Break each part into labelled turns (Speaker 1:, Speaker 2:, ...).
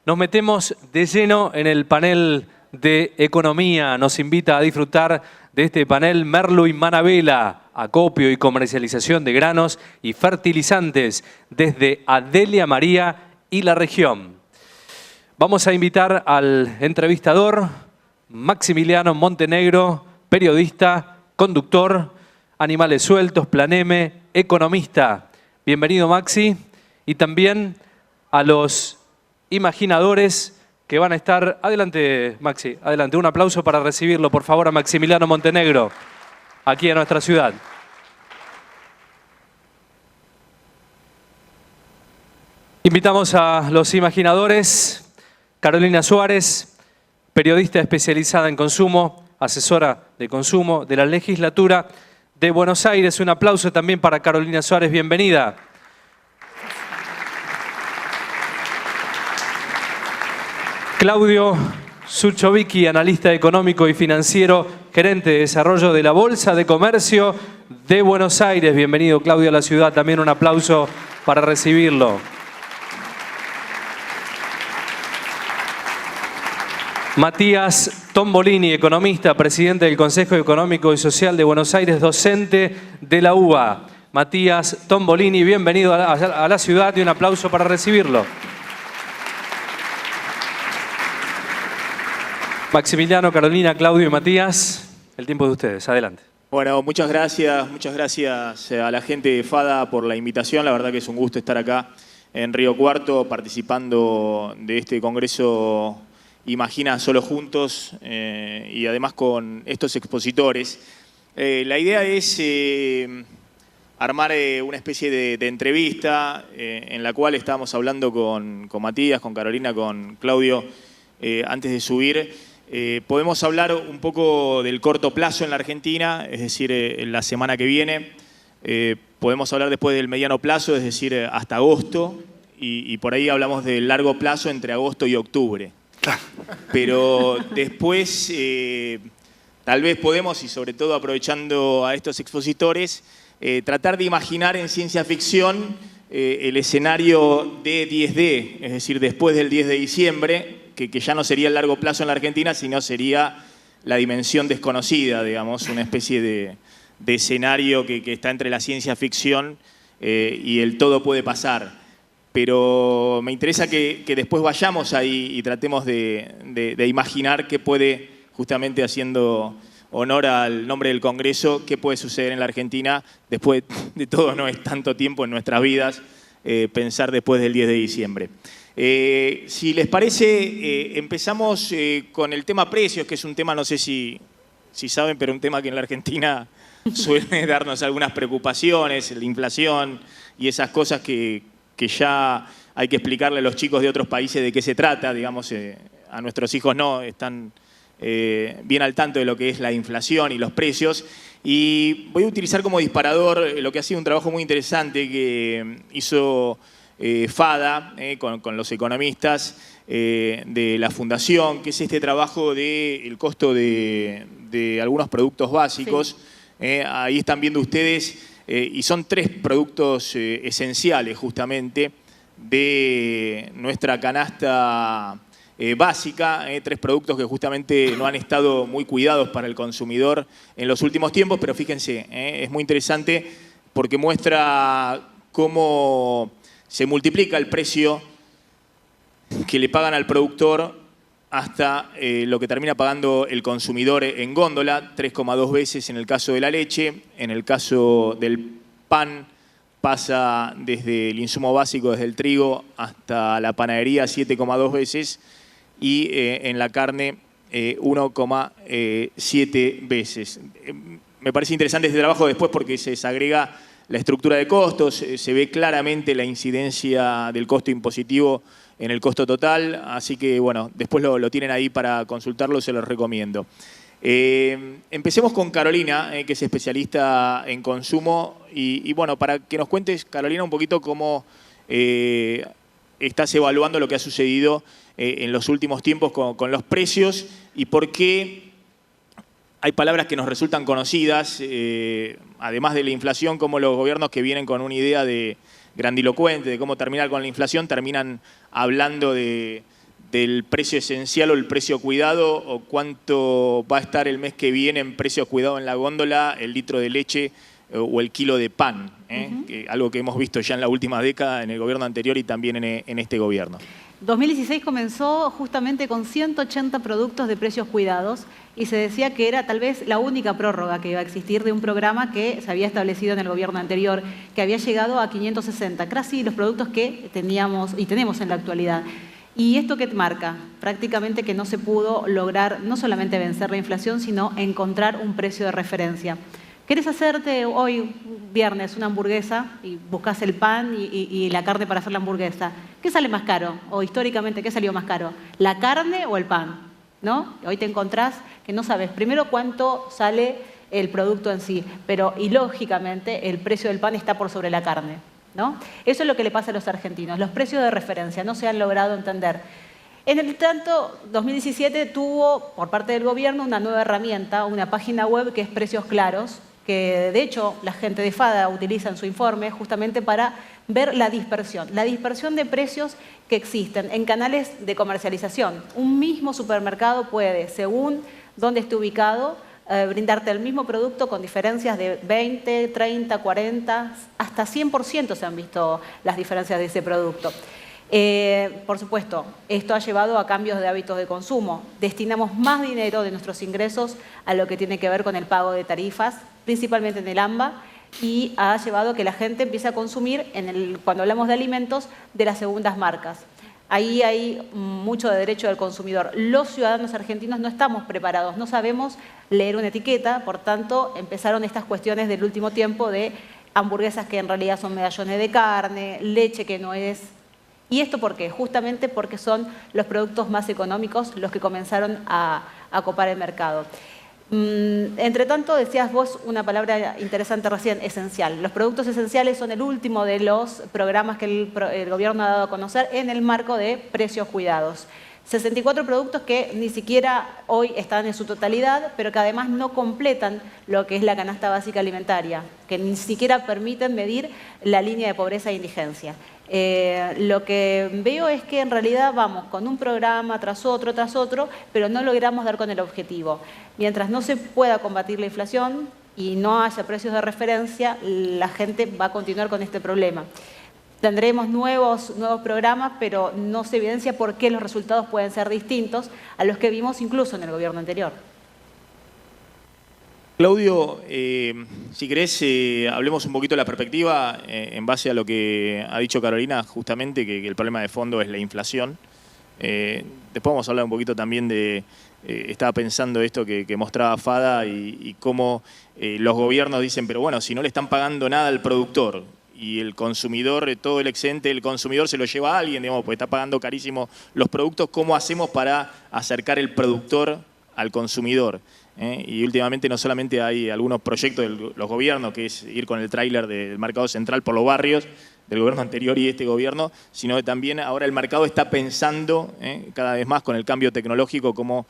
Speaker 1: Nos metemos de lleno en el panel de economía. Nos invita a disfrutar de este panel Merlo y Manabela, acopio y comercialización de granos y fertilizantes desde Adelia María y la región. Vamos a invitar al entrevistador Maximiliano Montenegro, periodista, conductor, Animales Sueltos, Planeme, economista. Bienvenido, Maxi. Y también a los imaginadores que van a estar... Adelante, Maxi, adelante. Un aplauso para recibirlo, por favor, a Maximiliano Montenegro, aquí en nuestra ciudad. Invitamos a los imaginadores. Carolina Suárez, periodista especializada en consumo, asesora de consumo de la Legislatura de Buenos Aires. Un aplauso también para Carolina Suárez, bienvenida. Claudio Suchovicki, analista económico y financiero, gerente de desarrollo de la Bolsa de Comercio de Buenos Aires. Bienvenido, Claudio, a la ciudad. También un aplauso para recibirlo. Matías Tombolini, economista, presidente del Consejo Económico y Social de Buenos Aires, docente de la UBA. Matías Tombolini, bienvenido a la ciudad y un aplauso para recibirlo. Maximiliano, Carolina, Claudio y Matías, el tiempo de ustedes. Adelante.
Speaker 2: Bueno, muchas gracias a la gente de FADA por la invitación. La verdad que es un gusto estar acá en Río Cuarto participando de este congreso Imagina Solo Juntos y además con estos expositores. La idea es armar una especie de entrevista en la cual estábamos hablando con Matías, con Carolina, con Claudio antes de subir. Podemos hablar un poco del corto plazo en la Argentina, es decir, la semana que viene. Podemos hablar después del mediano plazo, es decir, hasta agosto. Y por ahí hablamos del largo plazo entre agosto y octubre. Pero después tal vez podemos, y sobre todo aprovechando a estos expositores, tratar de imaginar en ciencia ficción el escenario de 10D, es decir, después del 10 de diciembre, que ya no sería el largo plazo en la Argentina, sino sería la dimensión desconocida, digamos, una especie de escenario que está entre la ciencia ficción y el todo puede pasar. Pero me interesa que después vayamos ahí y tratemos de imaginar qué puede, justamente haciendo honor al nombre del Congreso, qué puede suceder en la Argentina. Después de todo, no es tanto tiempo en nuestras vidas pensar después del 10 de diciembre. Si les parece, empezamos con el tema precios, que es un tema, no sé si saben, pero un tema que en la Argentina suele darnos algunas preocupaciones, la inflación y esas cosas que ya hay que explicarle a los chicos de otros países de qué se trata, digamos, a nuestros hijos no, están bien al tanto de lo que es la inflación y los precios. Y voy a utilizar como disparador lo que ha sido un trabajo muy interesante que hizo FADA con los economistas de la Fundación, que es este trabajo del costo de algunos productos básicos. Sí. Ahí están viendo ustedes... y son tres productos esenciales justamente de nuestra canasta básica, tres productos que justamente no han estado muy cuidados para el consumidor en los últimos tiempos, pero fíjense, es muy interesante porque muestra cómo se multiplica el precio que le pagan al productor hasta lo que termina pagando el consumidor en góndola, 3,2 veces en el caso de la leche. En el caso del pan pasa desde el insumo básico, desde el trigo, hasta la panadería, 7,2 veces. Y en la carne, 1,7 veces. Me parece interesante este trabajo después porque se desagrega la estructura de costos, se ve claramente la incidencia del costo impositivo en el costo total, así que bueno, después lo tienen ahí para consultarlo, se los recomiendo. Empecemos con Carolina, que es especialista en consumo, y bueno, para que nos cuentes, Carolina, un poquito cómo estás evaluando lo que ha sucedido en los últimos tiempos con los precios y por qué hay palabras que nos resultan conocidas, además de la inflación, como los gobiernos que vienen con una idea grandilocuente de cómo terminar con la inflación, terminan hablando de del precio esencial o el precio cuidado, o cuánto va a estar el mes que viene en precio cuidado en la góndola el litro de leche o el kilo de pan, algo que hemos visto ya en la última década en el gobierno anterior y también en este gobierno.
Speaker 3: 2016 comenzó justamente con 180 productos de precios cuidados y se decía que era tal vez la única prórroga que iba a existir de un programa que se había establecido en el gobierno anterior, que había llegado a 560, casi los productos que teníamos y tenemos en la actualidad. ¿Y esto qué marca? Prácticamente que no se pudo lograr no solamente vencer la inflación, sino encontrar un precio de referencia. ¿Querés hacerte hoy, viernes, una hamburguesa y buscas el pan y la carne para hacer la hamburguesa? ¿Qué sale más caro? O históricamente, ¿qué salió más caro? ¿La carne o el pan? ¿No? Hoy te encontrás que no sabes primero cuánto sale el producto en sí, pero y lógicamente el precio del pan está por sobre la carne, ¿no? Eso es lo que le pasa a los argentinos. Los precios de referencia no se han logrado entender. En el tanto, 2017 tuvo por parte del gobierno una nueva herramienta, una página web que es Precios Claros, que de hecho la gente de FADA utiliza en su informe justamente para ver la dispersión de precios que existen en canales de comercialización. Un mismo supermercado puede, según dónde esté ubicado, brindarte el mismo producto con diferencias de 20, 30, 40, hasta 100% se han visto las diferencias de ese producto. Por supuesto, esto ha llevado a cambios de hábitos de consumo. Destinamos más dinero de nuestros ingresos a lo que tiene que ver con el pago de tarifas, principalmente en el AMBA, y ha llevado a que la gente empiece a consumir, cuando hablamos de alimentos, de las segundas marcas. Ahí hay mucho de derecho del consumidor. Los ciudadanos argentinos no estamos preparados, no sabemos leer una etiqueta, por tanto empezaron estas cuestiones del último tiempo de hamburguesas que en realidad son medallones de carne, leche que no es. ¿Y esto por qué? Justamente porque son los productos más económicos los que comenzaron a copar el mercado. Entre tanto, decías vos una palabra interesante recién, esencial. Los productos esenciales son el último de los programas que el gobierno ha dado a conocer en el marco de precios cuidados. 64 productos que ni siquiera hoy están en su totalidad, pero que además no completan lo que es la canasta básica alimentaria, que ni siquiera permiten medir la línea de pobreza e indigencia. Lo que veo es que en realidad vamos con un programa tras otro, pero no logramos dar con el objetivo. Mientras no se pueda combatir la inflación y no haya precios de referencia, la gente va a continuar con este problema. Tendremos nuevos programas, pero no se evidencia por qué los resultados pueden ser distintos a los que vimos incluso en el gobierno anterior.
Speaker 2: Claudio, si querés, hablemos un poquito de la perspectiva en base a lo que ha dicho Carolina, justamente que el problema de fondo es la inflación. Después vamos a hablar un poquito también de, estaba pensando esto que mostraba Fada y cómo los gobiernos dicen, pero bueno, si no le están pagando nada al productor y el consumidor, todo el excedente del consumidor se lo lleva a alguien, digamos, porque está pagando carísimo los productos, ¿cómo hacemos para acercar el productor al consumidor? Y últimamente no solamente hay algunos proyectos de los gobiernos, que es ir con el tráiler del mercado central por los barrios, del gobierno anterior y este gobierno, sino que también ahora el mercado está pensando cada vez más con el cambio tecnológico cómo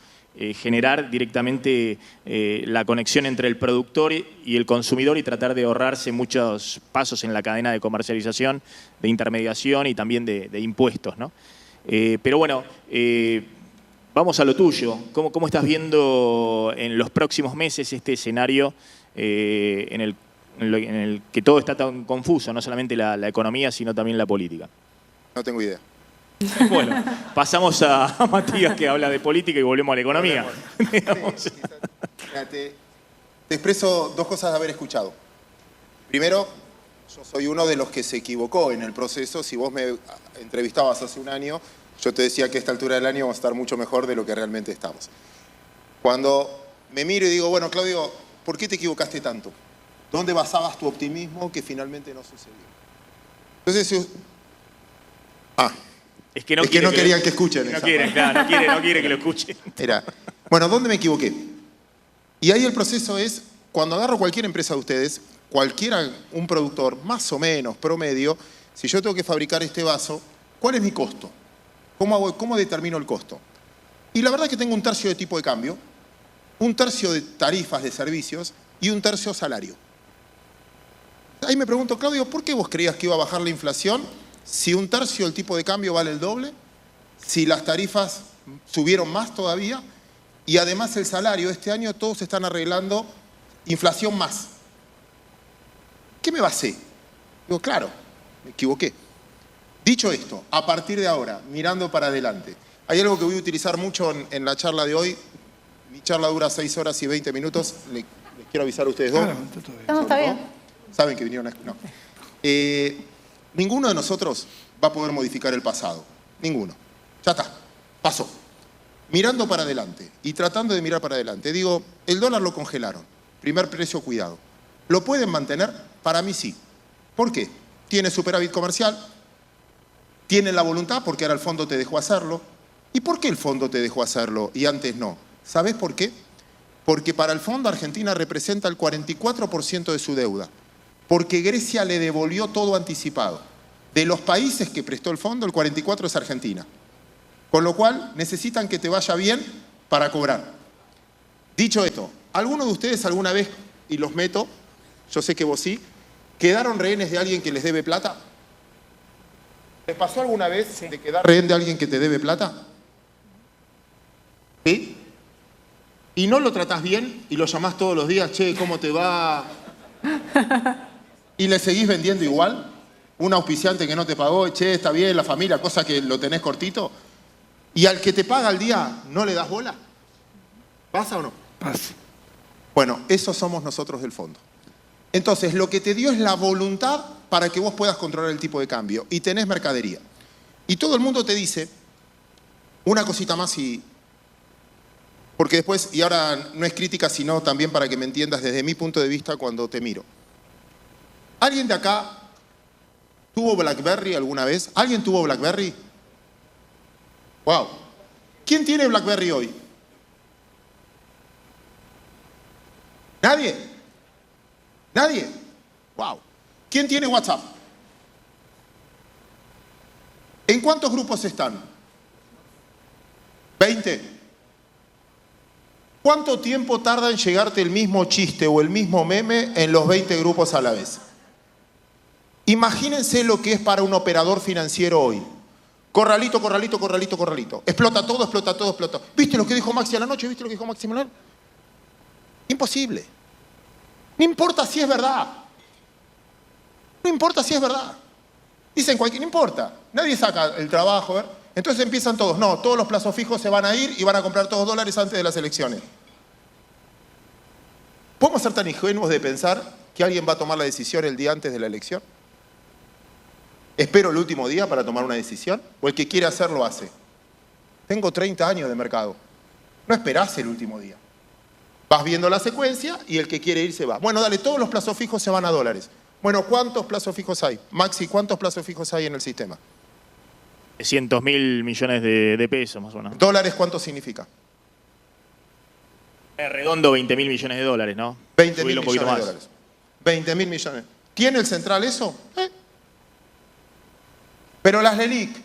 Speaker 2: generar directamente la conexión entre el productor y el consumidor y tratar de ahorrarse muchos pasos en la cadena de comercialización, de intermediación y también de impuestos, ¿no? Pero bueno, vamos a lo tuyo. ¿Cómo estás viendo en los próximos meses este escenario en el que todo está tan confuso, no solamente la economía, sino también la política?
Speaker 4: No tengo idea.
Speaker 2: Bueno, pasamos a Matías, que habla de política, y volvemos a la economía.
Speaker 4: Te expreso dos cosas de haber escuchado. Primero, yo soy uno de los que se equivocó en el proceso. Si vos me entrevistabas hace un año, yo te decía que a esta altura del año vamos a estar mucho mejor de lo que realmente estamos. Cuando me miro y digo, bueno, Claudio, ¿por qué te equivocaste tanto? ¿Dónde basabas tu optimismo que finalmente no sucedió? Entonces,
Speaker 2: Es que no
Speaker 4: querían que escuchen.
Speaker 2: No quiere que lo escuchen.
Speaker 4: Bueno, ¿dónde me equivoqué? Y ahí el proceso es, cuando agarro cualquier empresa de ustedes, un productor más o menos promedio, si yo tengo que fabricar este vaso, ¿cuál es mi costo? ¿Cómo determino el costo? Y la verdad es que tengo un tercio de tipo de cambio, un tercio de tarifas de servicios y un tercio salario. Ahí me pregunto, Claudio, ¿por qué vos creías que iba a bajar la inflación si un tercio del tipo de cambio vale el doble, si las tarifas subieron más todavía, y además el salario este año todos están arreglando inflación más. ¿Qué me basé? Digo, claro, me equivoqué. Dicho esto, a partir de ahora, mirando para adelante, hay algo que voy a utilizar mucho en la charla de hoy. Mi charla dura 6 horas y 20 minutos. Les quiero avisar a ustedes dos.
Speaker 3: No, está bien.
Speaker 4: ¿Saben que vinieron a... No. Ninguno de nosotros va a poder modificar el pasado. Ninguno. Ya está. Pasó. Mirando para adelante y tratando de mirar para adelante. Digo, el dólar lo congelaron. Primer precio, cuidado. ¿Lo pueden mantener? Para mí sí. ¿Por qué? Tiene superávit comercial. Tienen la voluntad porque ahora el fondo te dejó hacerlo. ¿Y por qué el fondo te dejó hacerlo y antes no? ¿Sabes por qué? Porque para el fondo Argentina representa el 44% de su deuda. Porque Grecia le devolvió todo anticipado. De los países que prestó el fondo, el 44% es Argentina. Con lo cual necesitan que te vaya bien para cobrar. Dicho esto, ¿alguno de ustedes alguna vez, y los meto, yo sé que vos sí, quedaron rehenes de alguien que les debe plata? ¿Les pasó alguna vez de quedar rehén de alguien que te debe plata? ¿Sí? Y no lo tratás bien y lo llamás todos los días, che, ¿cómo te va? Y le seguís vendiendo igual. Un auspiciante que no te pagó, che, está bien, la familia, cosa que lo tenés cortito. Y al que te paga al día, ¿no le das bola? ¿Pasa o no?
Speaker 5: Pasa.
Speaker 4: Bueno, esos somos nosotros del fondo. Entonces, lo que te dio es la voluntad para que vos puedas controlar el tipo de cambio. Y tenés mercadería. Y todo el mundo te dice, una cosita más y... Porque después, y ahora no es crítica, sino también para que me entiendas desde mi punto de vista cuando te miro. ¿Alguien de acá tuvo BlackBerry alguna vez? ¿Alguien tuvo BlackBerry? ¡Wow! ¿Quién tiene BlackBerry hoy? ¿Nadie? ¿Nadie? ¡Wow! ¿Quién tiene WhatsApp? ¿En cuántos grupos están? ¿20? ¿Cuánto tiempo tarda en llegarte el mismo chiste o el mismo meme en los 20 grupos a la vez? Imagínense lo que es para un operador financiero hoy. Corralito, corralito, corralito, corralito. Explota todo, explota todo, explota. ¿Viste lo que dijo Maxi a la noche? ¿Viste lo que dijo Maxi Manuel? Imposible. No importa si es verdad. No importa si es verdad. Dicen cualquier, no importa. Nadie saca el trabajo, ¿ver? Entonces empiezan todos. No, todos los plazos fijos se van a ir y van a comprar todos dólares antes de las elecciones. ¿Podemos ser tan ingenuos de pensar que alguien va a tomar la decisión el día antes de la elección? ¿Espero el último día para tomar una decisión? ¿O el que quiere hacerlo hace? Tengo 30 años de mercado. No esperás el último día. Vas viendo la secuencia y el que quiere ir se va. Bueno, dale, todos los plazos fijos se van a dólares. Bueno, ¿cuántos plazos fijos hay? Maxi, ¿cuántos plazos fijos hay en el sistema?
Speaker 2: 300.000 millones de pesos, más o menos.
Speaker 4: ¿Dólares cuánto significa?
Speaker 2: Redondo 20.000 millones de dólares, ¿no?
Speaker 4: 20.000
Speaker 2: Subirlo un
Speaker 4: millones
Speaker 2: poquito
Speaker 4: de
Speaker 2: más.
Speaker 4: dólares. 20.000 millones. ¿Tiene el central eso? Pero las LELIQ,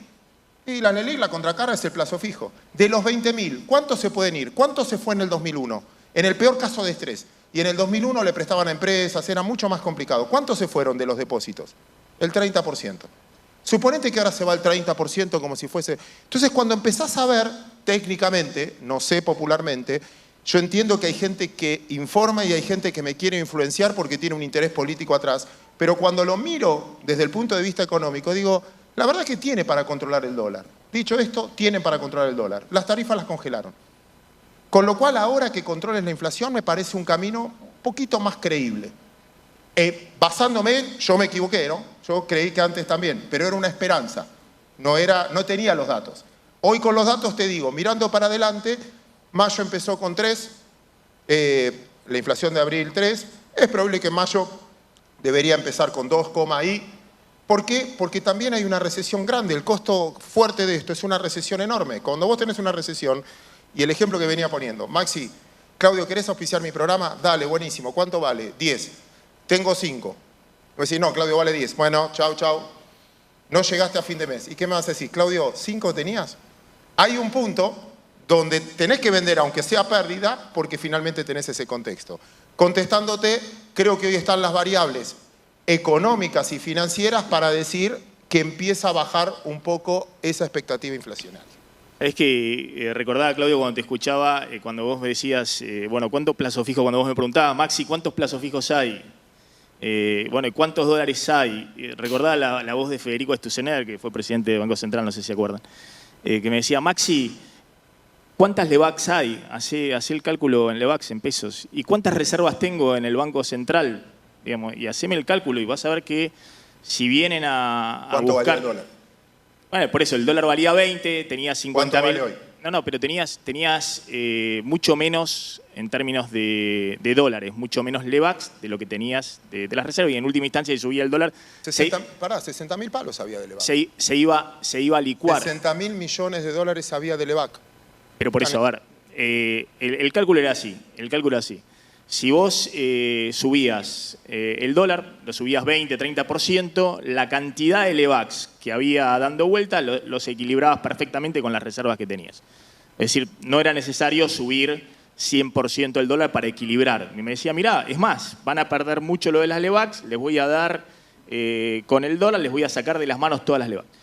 Speaker 4: y la LELIQ, la contracara es el plazo fijo. De los 20.000, ¿cuántos se pueden ir? ¿Cuántos se fue en el 2001? En el peor caso de estrés. Y en el 2001 le prestaban a empresas, era mucho más complicado. ¿Cuántos se fueron de los depósitos? El 30%. Suponete que ahora se va el 30% como si fuese... Entonces, cuando empezás a ver técnicamente, no sé popularmente, yo entiendo que hay gente que informa y hay gente que me quiere influenciar porque tiene un interés político atrás, pero cuando lo miro desde el punto de vista económico, digo, la verdad que tiene para controlar el dólar. Dicho esto, tienen para controlar el dólar. Las tarifas las congelaron. Con lo cual, ahora que controles la inflación, me parece un camino un poquito más creíble. Basándome, yo me equivoqué, ¿no? Yo creí que antes también, pero era una esperanza. No tenía los datos. Hoy con los datos te digo, mirando para adelante, mayo empezó con 3, la inflación de abril 3, es probable que mayo debería empezar con 2, y. ¿Por qué? Porque también hay una recesión grande. El costo fuerte de esto es una recesión enorme. Cuando vos tenés una recesión, y el ejemplo que venía poniendo, Maxi, Claudio, ¿querés auspiciar mi programa? Dale, buenísimo. ¿Cuánto vale? 10. Tengo 5. Me decís, no, Claudio, vale 10. Bueno, chau, chau. No llegaste a fin de mes. ¿Y qué me vas a decir? Claudio, ¿5 tenías? Hay un punto donde tenés que vender, aunque sea pérdida, porque finalmente tenés ese contexto. Contestándote, creo que hoy están las variables económicas y financieras para decir que empieza a bajar un poco esa expectativa inflacionaria.
Speaker 2: Es que recordaba, Claudio, cuando te escuchaba, cuando vos me decías, bueno, ¿cuántos plazos fijos? Cuando vos me preguntabas, Maxi, ¿cuántos plazos fijos hay? Bueno, ¿y cuántos dólares hay? Recordaba la voz de Federico Sturzenegger, que fue presidente del Banco Central, no sé si se acuerdan, que me decía, Maxi, ¿cuántas LEVACs hay? Hacé el cálculo en LEVACs, en pesos. ¿Y cuántas reservas tengo en el Banco Central? Digamos, y haceme el cálculo y vas a ver que si vienen a
Speaker 4: ¿Cuánto
Speaker 2: buscar...
Speaker 4: valía el dólar?
Speaker 2: Bueno, por eso, el dólar valía 20, tenías 50.000...
Speaker 4: ¿Cuánto vale hoy?
Speaker 2: No, pero tenías mucho menos en términos de dólares, mucho menos LEVACs de lo que tenías de las reservas. Y en última instancia, si subía el dólar...
Speaker 4: 60.000 palos había de LEVAC.
Speaker 2: Se iba a licuar.
Speaker 4: 60.000 millones de dólares había de LEVAC.
Speaker 2: Pero por eso, a ver, el cálculo era así. Si vos subías el dólar, lo subías 20, 30%, la cantidad de LEVACs que había dando vuelta los equilibrabas perfectamente con las reservas que tenías. Es decir, no era necesario subir 100% el dólar para equilibrar. Y me decía, mirá, es más, van a perder mucho lo de las LEVACs, les voy a dar con el dólar, les voy a sacar de las manos todas las LEVACs.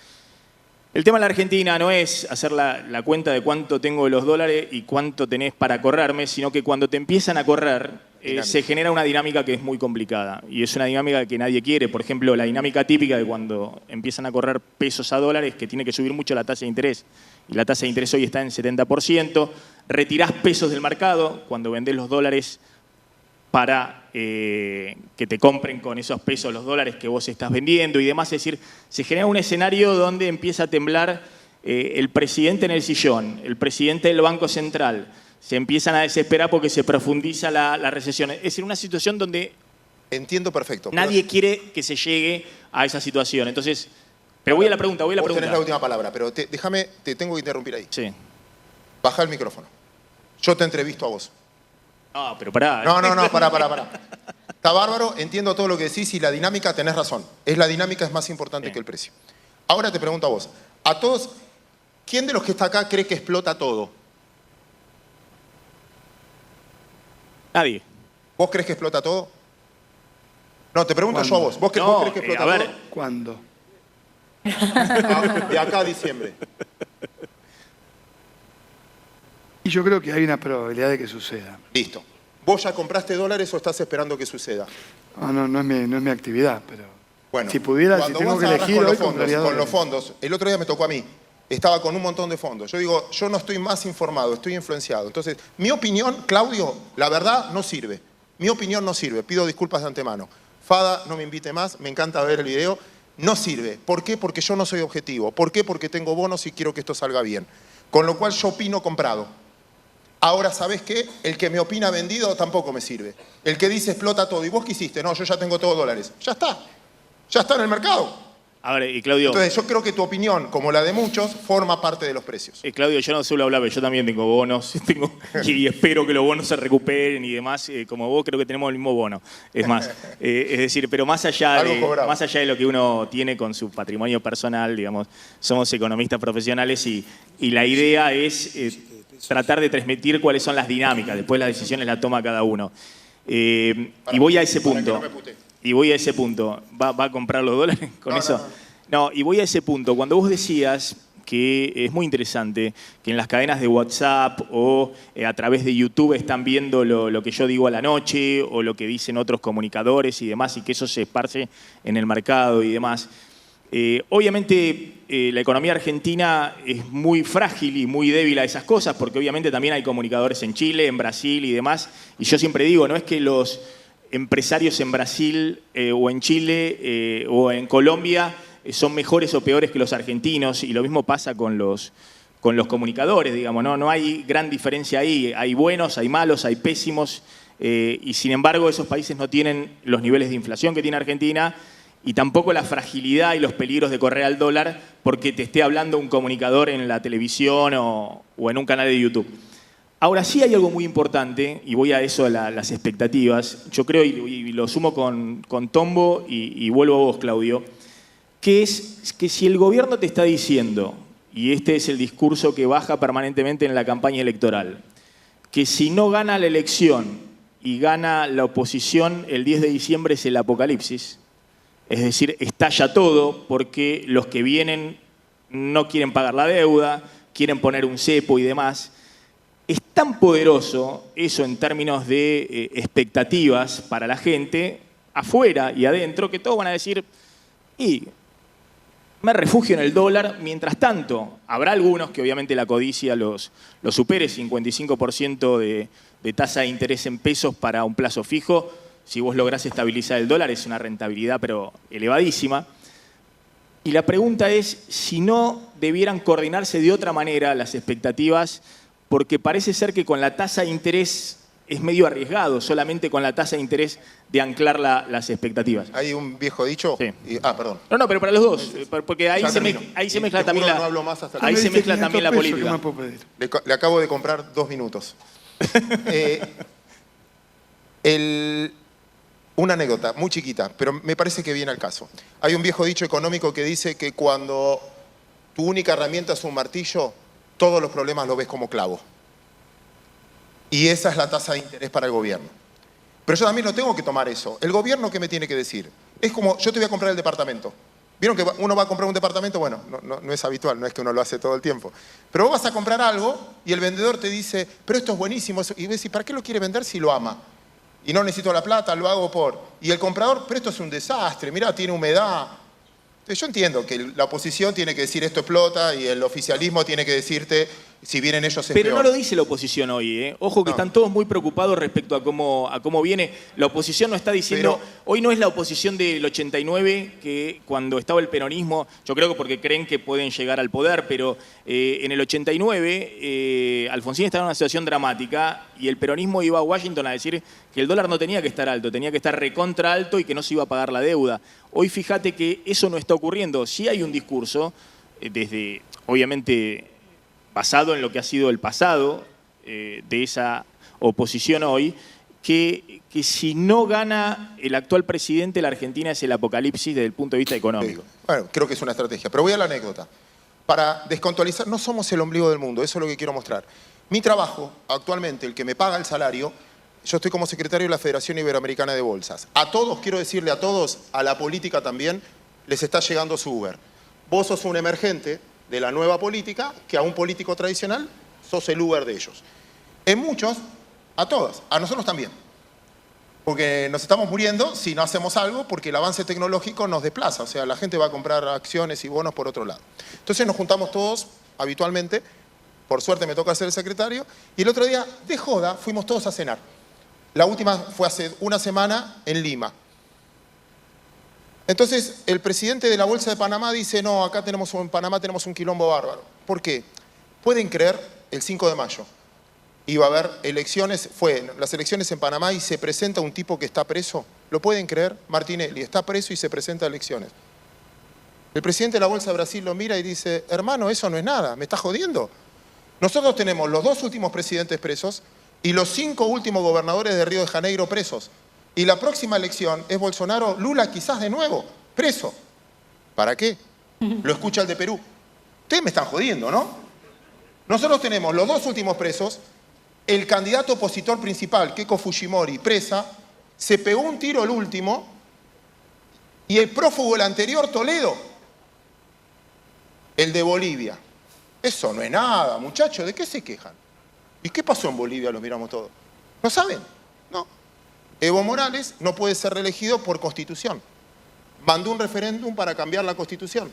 Speaker 2: El tema de la Argentina no es hacer la cuenta de cuánto tengo de los dólares y cuánto tenés para correrme, sino que cuando te empiezan a correr se genera una dinámica que es muy complicada y es una dinámica que nadie quiere. Por ejemplo, la dinámica típica de cuando empiezan a correr pesos a dólares, que tiene que subir mucho la tasa de interés. Y la tasa de interés hoy está en 70%. Retirás pesos del mercado cuando vendés los dólares para que te compren con esos pesos los dólares que vos estás vendiendo y demás. Es decir, se genera un escenario donde empieza a temblar el presidente en el sillón, el presidente del Banco Central. Se empiezan a desesperar porque se profundiza la recesión. Es decir, una situación donde
Speaker 4: entiendo perfecto.
Speaker 2: Nadie quiere que se llegue a esa situación. Entonces, pero voy a la pregunta,
Speaker 4: Vos tenés la última palabra, pero déjame, te tengo que interrumpir ahí.
Speaker 2: Sí.
Speaker 4: Baja el micrófono. Yo te entrevisto a vos.
Speaker 2: No, pero pará.
Speaker 4: No, pará. Está bárbaro, entiendo todo lo que decís y la dinámica, tenés razón. La dinámica es más importante que el precio. Ahora te pregunto a vos. A todos, ¿quién de los que está acá cree que explota todo?
Speaker 2: Nadie.
Speaker 4: ¿Vos crees que explota todo? No, te pregunto yo a vos. ¿Vos crees que explota todo?
Speaker 5: ¿Cuándo?
Speaker 4: De acá a diciembre.
Speaker 5: Y yo creo que hay una probabilidad de que suceda.
Speaker 4: Listo. ¿Vos ya compraste dólares o estás esperando que suceda?
Speaker 5: No es mi actividad, pero
Speaker 4: bueno,
Speaker 5: si pudiera, si tengo que elegir hoy, compraría
Speaker 4: con los
Speaker 5: dólares.
Speaker 4: fondos, el otro día me tocó a mí. Estaba con un montón de fondos. Yo digo, yo no estoy más informado, estoy influenciado. Entonces, mi opinión, Claudio, la verdad, no sirve. Mi opinión no sirve. Pido disculpas de antemano. Fada, no me invite más, me encanta ver el video. No sirve. ¿Por qué? Porque yo no soy objetivo. ¿Por qué? Porque tengo bonos y quiero que esto salga bien. Con lo cual yo opino comprado. Ahora, ¿sabés qué? El que me opina vendido tampoco me sirve. El que dice explota todo. ¿Y vos qué hiciste? No, yo ya tengo todos dólares. Ya está. Ya está en el mercado.
Speaker 2: A ver, y Claudio...
Speaker 4: Entonces, yo creo que tu opinión, como la de muchos, forma parte de los precios.
Speaker 2: Claudio, yo no solo hablaba, yo también tengo bonos y espero que los bonos se recuperen y demás. Como vos, creo que tenemos el mismo bono. Es más, es decir, pero más allá de lo que uno tiene con su patrimonio personal, digamos, somos economistas profesionales y la idea es tratar de transmitir cuáles son las dinámicas. Después las decisiones las toma cada uno. Y voy a ese punto. ¿Va a comprar los dólares con eso? No, y voy a ese punto. Cuando vos decías que es muy interesante que en las cadenas de WhatsApp o a través de YouTube están viendo lo que yo digo a la noche o lo que dicen otros comunicadores y demás y que eso se esparce en el mercado y demás. Obviamente la economía argentina es muy frágil y muy débil a esas cosas porque obviamente también hay comunicadores en Chile, en Brasil y demás. Y yo siempre digo, no es que los empresarios en Brasil o en Chile o en Colombia son mejores o peores que los argentinos y lo mismo pasa con los comunicadores, digamos, no hay gran diferencia ahí, hay buenos, hay malos, hay pésimos y sin embargo esos países no tienen los niveles de inflación que tiene Argentina y tampoco la fragilidad y los peligros de correr al dólar porque te esté hablando un comunicador en la televisión o en un canal de YouTube. Ahora sí hay algo muy importante, y voy a eso de las expectativas, yo creo, y lo sumo con Tombo y vuelvo a vos, Claudio, que es que si el gobierno te está diciendo, y este es el discurso que baja permanentemente en la campaña electoral, que si no gana la elección y gana la oposición, el 10 de diciembre es el apocalipsis, es decir, estalla todo porque los que vienen no quieren pagar la deuda, quieren poner un cepo y demás. Es tan poderoso eso en términos de expectativas para la gente, afuera y adentro, que todos van a decir, y me refugio en el dólar. Mientras tanto, habrá algunos que obviamente la codicia los supere, 55% de tasa de interés en pesos para un plazo fijo. Si vos lográs estabilizar el dólar, es una rentabilidad pero elevadísima. Y la pregunta es si no debieran coordinarse de otra manera las expectativas, porque parece ser que con la tasa de interés es medio arriesgado, solamente con la tasa de interés de anclar las expectativas.
Speaker 4: Hay un viejo dicho.
Speaker 2: Sí.
Speaker 4: Perdón.
Speaker 2: No, pero para los dos, porque ahí se mezcla también
Speaker 4: no hablo más hasta
Speaker 2: ahí se mezcla también la política.
Speaker 4: Le acabo de comprar 2 minutos. Una anécdota muy chiquita, pero me parece que viene al caso. Hay un viejo dicho económico que dice que cuando tu única herramienta es un martillo, todos los problemas lo ves como clavo. Y esa es la tasa de interés para el gobierno. Pero yo también no tengo que tomar eso. ¿El gobierno qué me tiene que decir? Es como, yo te voy a comprar el departamento. ¿Vieron que uno va a comprar un departamento? Bueno, no es habitual, no es que uno lo hace todo el tiempo. Pero vos vas a comprar algo y el vendedor te dice, pero esto es buenísimo. Y vos decís, ¿para qué lo quiere vender si lo ama? Y no necesito la plata, lo hago por... Y el comprador, pero esto es un desastre, mirá, tiene humedad. Entonces yo entiendo que la oposición tiene que decir esto explota y el oficialismo tiene que decirte si vienen ellos es
Speaker 2: Pero
Speaker 4: peor.
Speaker 2: no lo dice la oposición hoy, ¿eh? Ojo que están todos muy preocupados respecto a cómo viene. La oposición no está diciendo... Hoy no es la oposición del 89, que cuando estaba el peronismo, yo creo que porque creen que pueden llegar al poder, pero en el 89 Alfonsín estaba en una situación dramática y el peronismo iba a Washington a decir que el dólar no tenía que estar alto, tenía que estar recontra alto y que no se iba a pagar la deuda. Hoy fíjate que eso no está ocurriendo. Sí hay un discurso, desde, obviamente, basado en lo que ha sido el pasado de esa oposición hoy, que si no gana el actual presidente, la Argentina es el apocalipsis desde el punto de vista económico.
Speaker 4: Sí. Bueno, creo que es una estrategia. Pero voy a la anécdota. Para descontextualizar, no somos el ombligo del mundo, eso es lo que quiero mostrar. Mi trabajo, actualmente, el que me paga el salario, yo estoy como secretario de la Federación Iberoamericana de Bolsas. A todos, quiero decirle a todos, a la política también, les está llegando su Uber. Vos sos un emergente de la nueva política, que a un político tradicional sos el Uber de ellos. En muchos, a todos, a nosotros también. Porque nos estamos muriendo si no hacemos algo, porque el avance tecnológico nos desplaza. O sea, la gente va a comprar acciones y bonos por otro lado. Entonces nos juntamos todos habitualmente, por suerte me toca ser el secretario, y el otro día, de joda, fuimos todos a cenar. La última fue hace una semana en Lima. Entonces, el presidente de la Bolsa de Panamá dice, no, acá en Panamá tenemos un quilombo bárbaro. ¿Por qué? Pueden creer, el 5 de mayo iba a haber elecciones, las elecciones en Panamá y se presenta un tipo que está preso. ¿Lo pueden creer? Martinelli está preso y se presenta a elecciones. El presidente de la Bolsa de Brasil lo mira y dice, hermano, eso no es nada, me está jodiendo. Nosotros tenemos los 2 últimos presidentes presos y los 5 últimos gobernadores de Río de Janeiro presos. Y la próxima elección es Bolsonaro, Lula quizás de nuevo, preso. ¿Para qué? Lo escucha el de Perú. Ustedes me están jodiendo, ¿no? Nosotros tenemos los 2 últimos presos, el candidato opositor principal, Keiko Fujimori, presa, se pegó un tiro el último, y el prófugo el anterior, Toledo, el de Bolivia. Eso no es nada, muchachos, ¿de qué se quejan? ¿Y qué pasó en Bolivia? Lo miramos todos. ¿No saben? No. Evo Morales no puede ser reelegido por Constitución. Mandó un referéndum para cambiar la Constitución.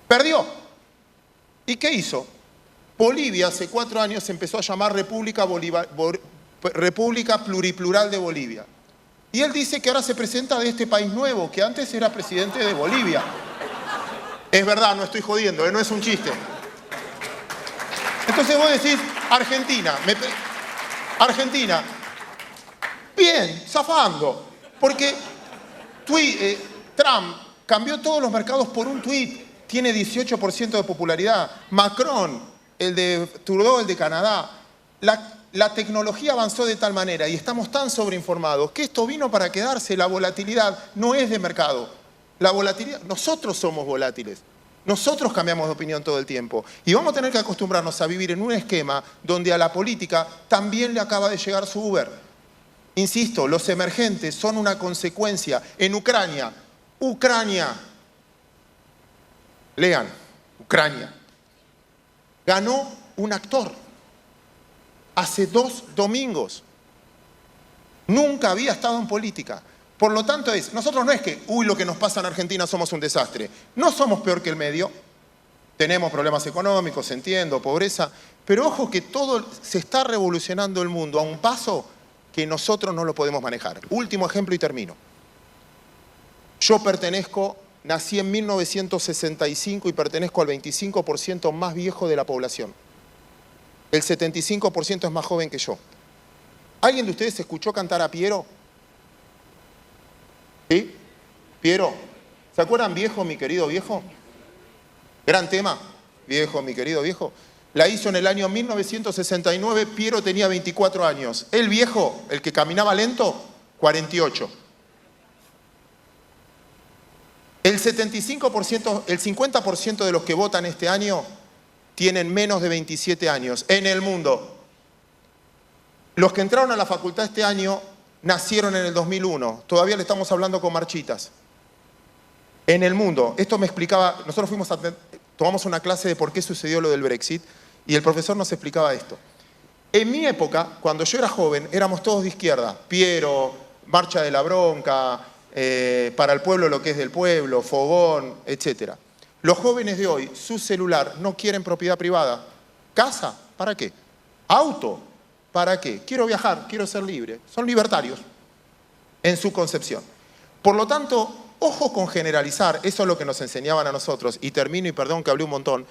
Speaker 4: Perdió. ¿Y qué hizo? Bolivia hace 4 años se empezó a llamar República Pluriplural de Bolivia. Y él dice que ahora se presenta de este país nuevo, que antes era presidente de Bolivia. Es verdad, no estoy jodiendo, no es un chiste. Entonces vos decís, Argentina, bien, zafando, porque Trump cambió todos los mercados por un tuit, tiene 18% de popularidad. Macron, el de Trudeau, el de Canadá. La tecnología avanzó de tal manera y estamos tan sobreinformados que esto vino para quedarse. La volatilidad no es de mercado. La volatilidad, nosotros somos volátiles. Nosotros cambiamos de opinión todo el tiempo. Y vamos a tener que acostumbrarnos a vivir en un esquema donde a la política también le acaba de llegar su Uber. Insisto, los emergentes son una consecuencia. En Ucrania, lean, Ucrania. ganó un actor hace 2 domingos. Nunca había estado en política. Por lo tanto, nosotros no es que, lo que nos pasa en Argentina somos un desastre. No somos peor que el medio. Tenemos problemas económicos, entiendo, pobreza. Pero ojo que todo se está revolucionando el mundo a un paso que nosotros no lo podemos manejar. Último ejemplo y termino. Yo nací en 1965 y pertenezco al 25% más viejo de la población. El 75% es más joven que yo. ¿Alguien de ustedes escuchó cantar a Piero? ¿Sí? Piero. ¿Se acuerdan Viejo, mi querido viejo? Gran tema. Viejo, mi querido viejo. La hizo en el año 1969, Piero tenía 24 años. El viejo, el que caminaba lento, 48. El 50% de los que votan este año tienen menos de 27 años en el mundo. Los que entraron a la facultad este año nacieron en el 2001. Todavía le estamos hablando con marchitas. En el mundo, esto me explicaba, nosotros tomamos una clase de por qué sucedió lo del Brexit y el profesor nos explicaba esto. En mi época, cuando yo era joven, éramos todos de izquierda. Piero, Marcha de la Bronca, para el pueblo lo que es del pueblo, Fogón, etc. Los jóvenes de hoy, su celular, no quieren propiedad privada. ¿Casa? ¿Para qué? ¿Auto? ¿Para qué? Quiero viajar, quiero ser libre. Son libertarios en su concepción. Por lo tanto, ojo con generalizar, eso es lo que nos enseñaban a nosotros. Y termino, y perdón que hablé un montón.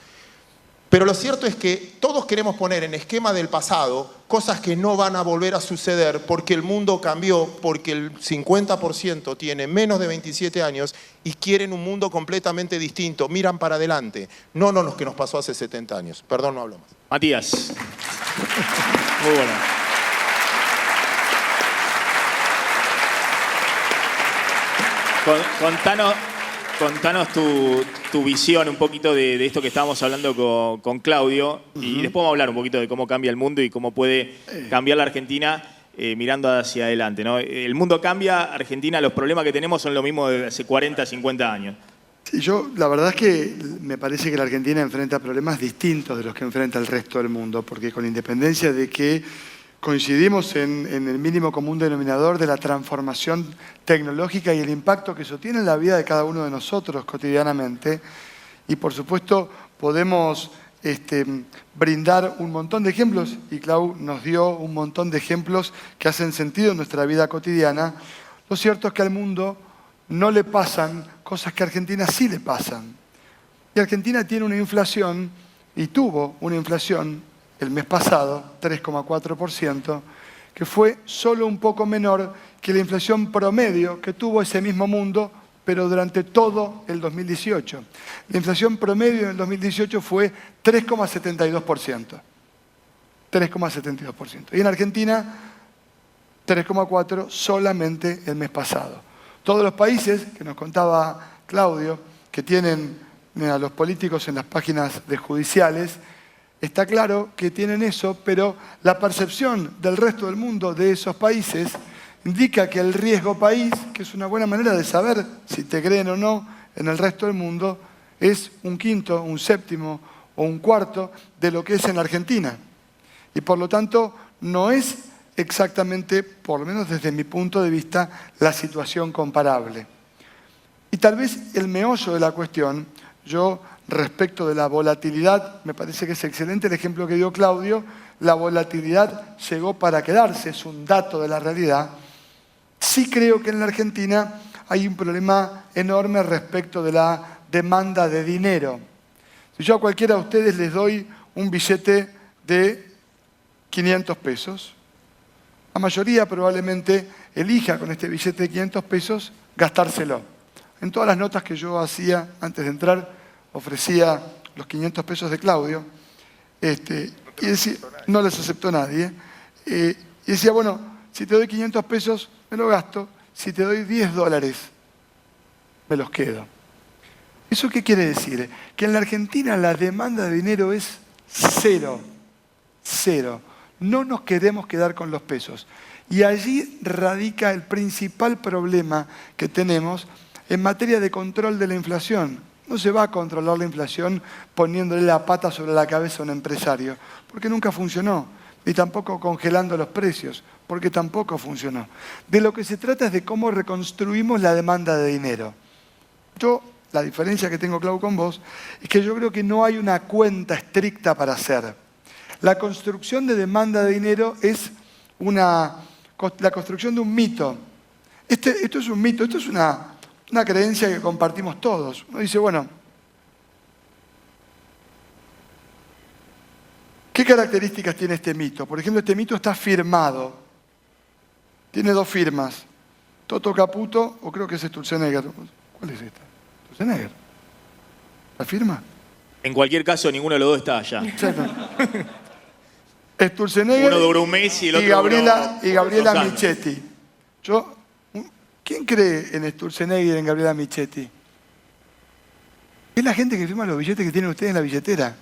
Speaker 4: Pero lo cierto es que todos queremos poner en esquema del pasado cosas que no van a volver a suceder porque el mundo cambió, porque el 50% tiene menos de 27 años y quieren un mundo completamente distinto. Miran para adelante, no lo que nos pasó hace 70 años. Perdón, no hablo más.
Speaker 2: Matías. Muy bueno. Contanos tu visión un poquito de esto que estábamos hablando con Claudio y después vamos a hablar un poquito de cómo cambia el mundo y cómo puede cambiar la Argentina mirando hacia adelante, ¿no? El mundo cambia, Argentina, los problemas que tenemos son lo mismo de hace 40, 50 años.
Speaker 5: Sí, la verdad es que me parece que la Argentina enfrenta problemas distintos de los que enfrenta el resto del mundo, porque con independencia de que coincidimos en el mínimo común denominador de la transformación tecnológica y el impacto que eso tiene en la vida de cada uno de nosotros cotidianamente. Y por supuesto podemos brindar un montón de ejemplos, y Clau nos dio un montón de ejemplos que hacen sentido en nuestra vida cotidiana. Lo cierto es que al mundo no le pasan cosas que a Argentina sí le pasan. Y Argentina tiene una inflación, y tuvo una inflación el mes pasado, 3,4%, que fue solo un poco menor que la inflación promedio que tuvo ese mismo mundo, pero durante todo el 2018. La inflación promedio en el 2018 fue 3,72%. 3,72%. Y en Argentina, 3,4% solamente el mes pasado. Todos los países, que nos contaba Claudio, que tienen a los políticos en las páginas de judiciales, está claro que tienen eso, pero la percepción del resto del mundo de esos países indica que el riesgo país, que es una buena manera de saber si te creen o no en el resto del mundo, es 1/5, 1/7 o 1/4 de lo que es en Argentina. Y por lo tanto, no es exactamente, por lo menos desde mi punto de vista, la situación comparable. Y tal vez el meollo de la cuestión, respecto de la volatilidad, me parece que es excelente el ejemplo que dio Claudio. La volatilidad llegó para quedarse, es un dato de la realidad. Sí creo que en la Argentina hay un problema enorme respecto de la demanda de dinero. Si yo a cualquiera de ustedes les doy un billete de 500 pesos, la mayoría probablemente elija con este billete de 500 pesos gastárselo. En todas las notas que yo hacía antes de entrar, ofrecía los 500 pesos de Claudio, y decía, no les aceptó nadie, y decía, bueno, si te doy 500 pesos, me lo gasto, si te doy $10, me los quedo. ¿Eso qué quiere decir? Que en la Argentina la demanda de dinero es cero, cero. No nos queremos quedar con los pesos. Y allí radica el principal problema que tenemos en materia de control de la inflación. no se va a controlar la inflación poniéndole la pata sobre la cabeza a un empresario, porque nunca funcionó, y tampoco congelando los precios, porque tampoco funcionó. De lo que se trata es de cómo reconstruimos la demanda de dinero. La diferencia que tengo, Clau, con vos, es que yo creo que no hay una cuenta estricta para hacer. La construcción de demanda de dinero es la construcción de un mito. Esto es un mito, esto es una creencia que compartimos todos. Uno dice, bueno, ¿qué características tiene este mito? Por ejemplo, este mito está firmado. Tiene 2 firmas. Toto Caputo, o creo que es Sturzenegger. ¿Cuál es esta? Sturzenegger. ¿La firma?
Speaker 2: En cualquier caso, ninguno de los dos está allá.
Speaker 5: Exacto. Sturzenegger
Speaker 2: Uno duró un mes y el otro
Speaker 5: Gabriela
Speaker 2: duró 2 años.
Speaker 5: Michetti. ¿Quién cree en Sturzenegger y en Gabriela Michetti? Es la gente que firma los billetes que tienen ustedes en la billetera.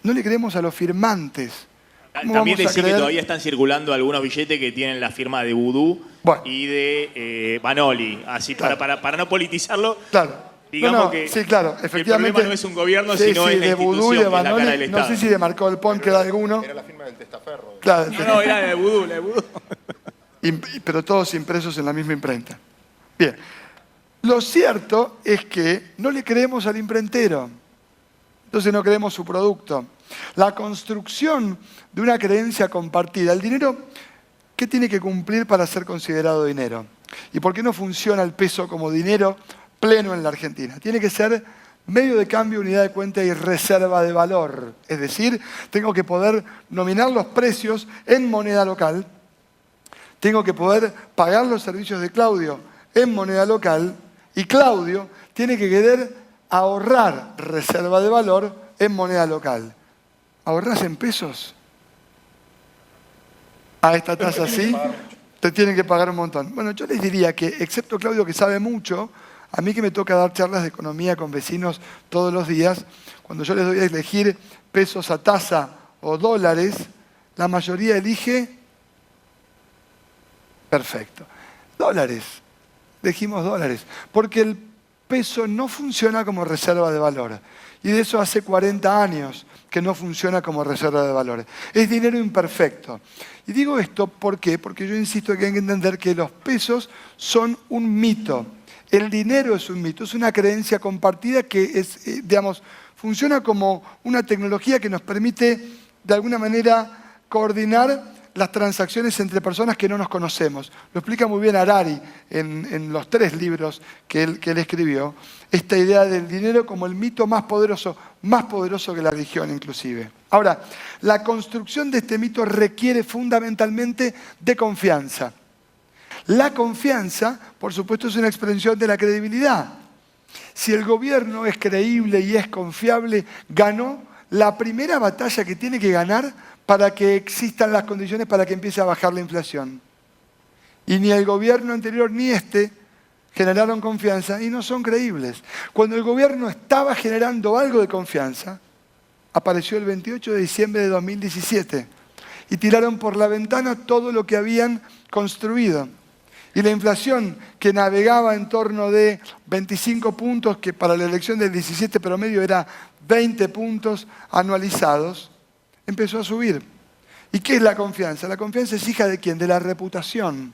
Speaker 5: No le creemos a los firmantes.
Speaker 2: También decir que todavía están circulando algunos billetes que tienen la firma de Vudú y de Banoli. Así, claro. para no politizarlo,
Speaker 5: claro.
Speaker 2: digamos que
Speaker 5: sí, claro, efectivamente,
Speaker 2: el problema no es un gobierno, sino es la institución,
Speaker 5: y de Banoli,
Speaker 2: que es la cara del Estado.
Speaker 5: No sé si de Marcó del Pont queda alguno.
Speaker 4: Era la firma del testaferro.
Speaker 5: Claro,
Speaker 2: No, era la de Vudú,
Speaker 5: pero todos impresos en la misma imprenta. Bien, lo cierto es que no le creemos al imprentero, entonces no creemos su producto. La construcción de una creencia compartida. El dinero, ¿qué tiene que cumplir para ser considerado dinero? ¿Y por qué no funciona el peso como dinero pleno en la Argentina? Tiene que ser medio de cambio, unidad de cuenta y reserva de valor. Es decir, tengo que poder nominar los precios en moneda local, tengo que poder pagar los servicios de Claudio en moneda local y Claudio tiene que querer ahorrar reserva de valor en moneda local. ¿Ahorrás en pesos? A esta tasa sí, te tienen que pagar un montón. Bueno, yo les diría que, excepto Claudio que sabe mucho, a mí que me toca dar charlas de economía con vecinos todos los días, cuando yo les doy a elegir pesos a tasa o dólares, la mayoría elige, perfecto, dólares. Elegimos dólares, porque el peso no funciona como reserva de valor. Y de eso hace 40 años que no funciona como reserva de valores. Es dinero imperfecto. Y digo esto, ¿por qué? Porque yo insisto que hay que entender que los pesos son un mito. El dinero es un mito, es una creencia compartida que funciona como una tecnología que nos permite, de alguna manera, coordinar las transacciones entre personas que no nos conocemos. Lo explica muy bien Harari en los 3 libros que él escribió. Esta idea del dinero como el mito más poderoso que la religión inclusive. Ahora, la construcción de este mito requiere fundamentalmente de confianza. La confianza, por supuesto, es una expresión de la credibilidad. Si el gobierno es creíble y es confiable, ganó la primera batalla que tiene que ganar para que existan las condiciones para que empiece a bajar la inflación. Y ni el gobierno anterior ni este generaron confianza y no son creíbles. Cuando el gobierno estaba generando algo de confianza, apareció el 28 de diciembre de 2017 y tiraron por la ventana todo lo que habían construido. Y la inflación que navegaba en torno de 25 puntos, que para la elección del 17 promedio era 20 puntos anualizados, empezó a subir. ¿Y qué es la confianza? La confianza es hija de ¿quién? De la reputación.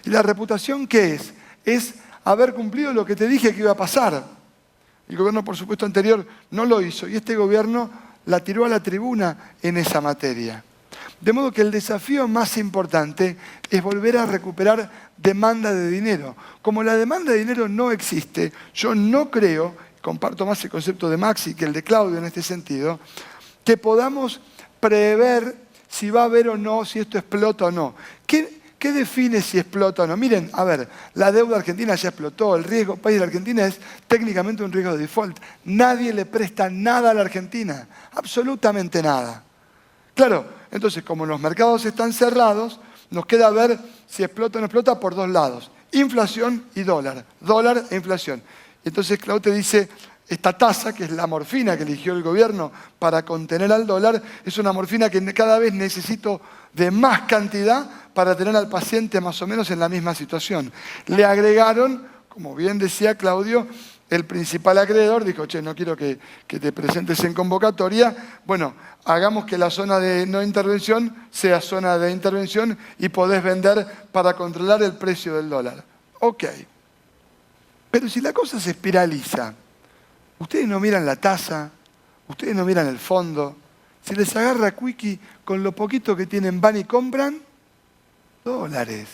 Speaker 5: ¿Y la reputación qué es? Es haber cumplido lo que te dije que iba a pasar. El gobierno, por supuesto, anterior no lo hizo y este gobierno la tiró a la tribuna en esa materia. De modo que el desafío más importante es volver a recuperar demanda de dinero. Como la demanda de dinero no existe, yo no creo, comparto más el concepto de Maxi que el de Claudio en este sentido, que podamos prever si va a haber o no, si esto explota o no. ¿Qué define si explota o no? Miren, a ver, la deuda argentina ya explotó, el riesgo país de la Argentina es técnicamente un riesgo de default. Nadie le presta nada a la Argentina, absolutamente nada. Claro, entonces como los mercados están cerrados, nos queda ver si explota o no explota por 2 lados. Inflación y dólar e inflación. Entonces Claudio te dice, esta tasa, que es la morfina que eligió el gobierno para contener al dólar, es una morfina que cada vez necesito de más cantidad para tener al paciente más o menos en la misma situación. Le agregaron, como bien decía Claudio, el principal acreedor dijo, che, no quiero que te presentes en convocatoria. Bueno, hagamos que la zona de no intervención sea zona de intervención y podés vender para controlar el precio del dólar. Ok. Pero si la cosa se espiraliza, ustedes no miran la tasa, ustedes no miran el fondo, se les agarra Quickie con lo poquito que tienen, van y compran dólares.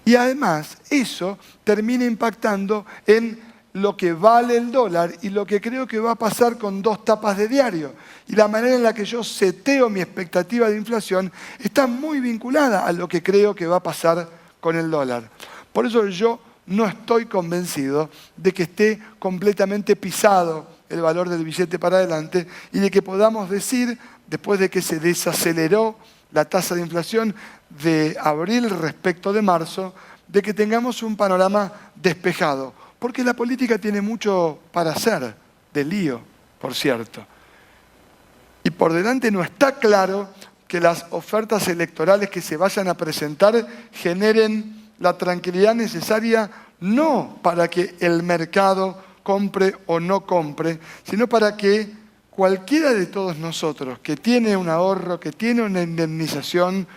Speaker 5: Y además eso termina impactando en lo que vale el dólar y lo que creo que va a pasar con 2 tapas de diario. Y la manera en la que yo seteo mi expectativa de inflación está muy vinculada a lo que creo que va a pasar con el dólar. Por eso yo no estoy convencido de que esté completamente pisado el valor del billete para adelante y de que podamos decir, después de que se desaceleró la tasa de inflación de abril respecto de marzo, de que tengamos un panorama despejado. Porque la política tiene mucho para hacer, de lío, por cierto. Y por delante no está claro que las ofertas electorales que se vayan a presentar generen la tranquilidad necesaria, no para que el mercado compre o no compre, sino para que cualquiera de todos nosotros que tiene un ahorro, que tiene una indemnización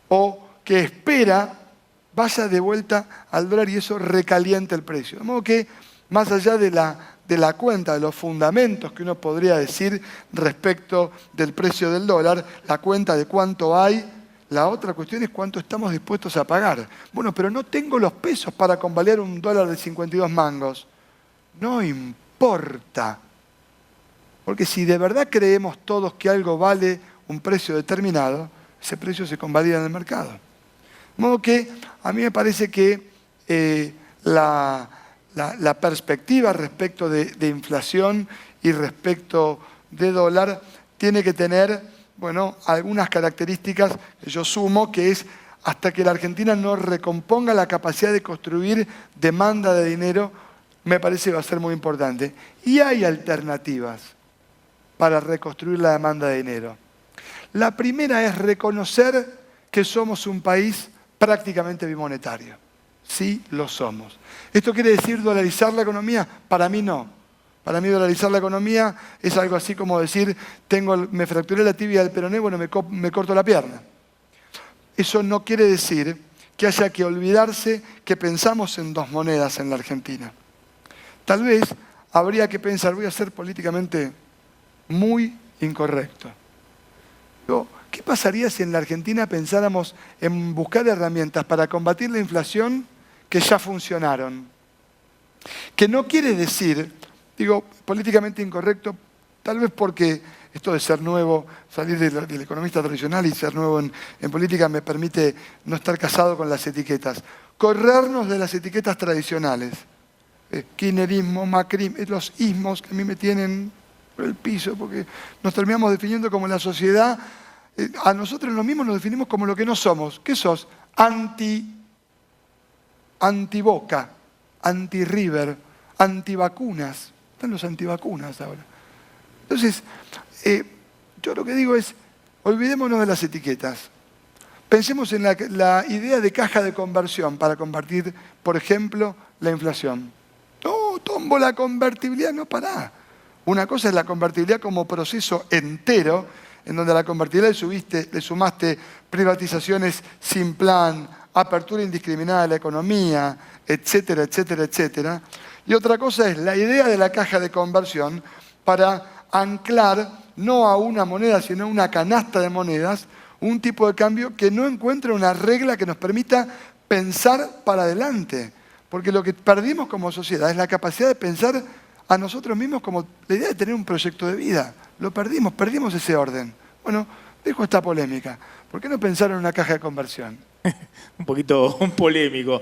Speaker 5: o que espera, vaya de vuelta al dólar y eso recalienta el precio. De modo que, más allá de la cuenta, de los fundamentos que uno podría decir respecto del precio del dólar, la cuenta de cuánto hay, la otra cuestión es cuánto estamos dispuestos a pagar. Bueno, pero no tengo los pesos para convalidar un dólar de 52 mangos. No importa. Porque si de verdad creemos todos que algo vale un precio determinado, ese precio se convalida en el mercado. De modo que a mí me parece que la perspectiva respecto de inflación y respecto de dólar tiene que tener, bueno, algunas características que yo sumo, que es hasta que la Argentina no recomponga la capacidad de construir demanda de dinero, me parece que va a ser muy importante. Y hay alternativas para reconstruir la demanda de dinero. La primera es reconocer que somos un país prácticamente bimonetario. Sí, lo somos. ¿Esto quiere decir dolarizar la economía? Para mí no. Para mí dolarizar la economía es algo así como decir, me fracturé la tibia del peroné, bueno, me corto la pierna. Eso no quiere decir que haya que olvidarse que pensamos en 2 monedas en la Argentina. Tal vez habría que pensar, voy a ser políticamente muy incorrecto. ¿Qué pasaría si en la Argentina pensáramos en buscar herramientas para combatir la inflación que ya funcionaron? Que no quiere decir, digo, políticamente incorrecto, tal vez porque esto de ser nuevo, salir del economista tradicional y ser nuevo en política me permite no estar casado con las etiquetas. Corrernos de las etiquetas tradicionales. Kirchnerismo, macrismo, los ismos que a mí me tienen por el piso, porque nos terminamos definiendo como la sociedad. A nosotros los mismos nos definimos como lo que no somos. ¿Qué sos? Anti-Boca, anti-River, antivacunas. Están los antivacunas ahora. Entonces, yo lo que digo es, olvidémonos de las etiquetas. Pensemos en la idea de caja de conversión para combatir, por ejemplo, la inflación. No, Tombo, la convertibilidad no pará. Una cosa es la convertibilidad como proceso entero, en donde a la convertibilidad le sumaste privatizaciones sin plan, apertura indiscriminada de la economía, etcétera, etcétera, etcétera. Y otra cosa es la idea de la caja de conversión para anclar no a una moneda, sino a una canasta de monedas, un tipo de cambio que no encuentre una regla que nos permita pensar para adelante. Porque lo que perdimos como sociedad es la capacidad de pensar a nosotros mismos como la idea de tener un proyecto de vida. Lo perdimos ese orden. Bueno, dejo esta polémica. ¿Por qué no pensar en una caja de conversión?
Speaker 2: Un poquito polémico.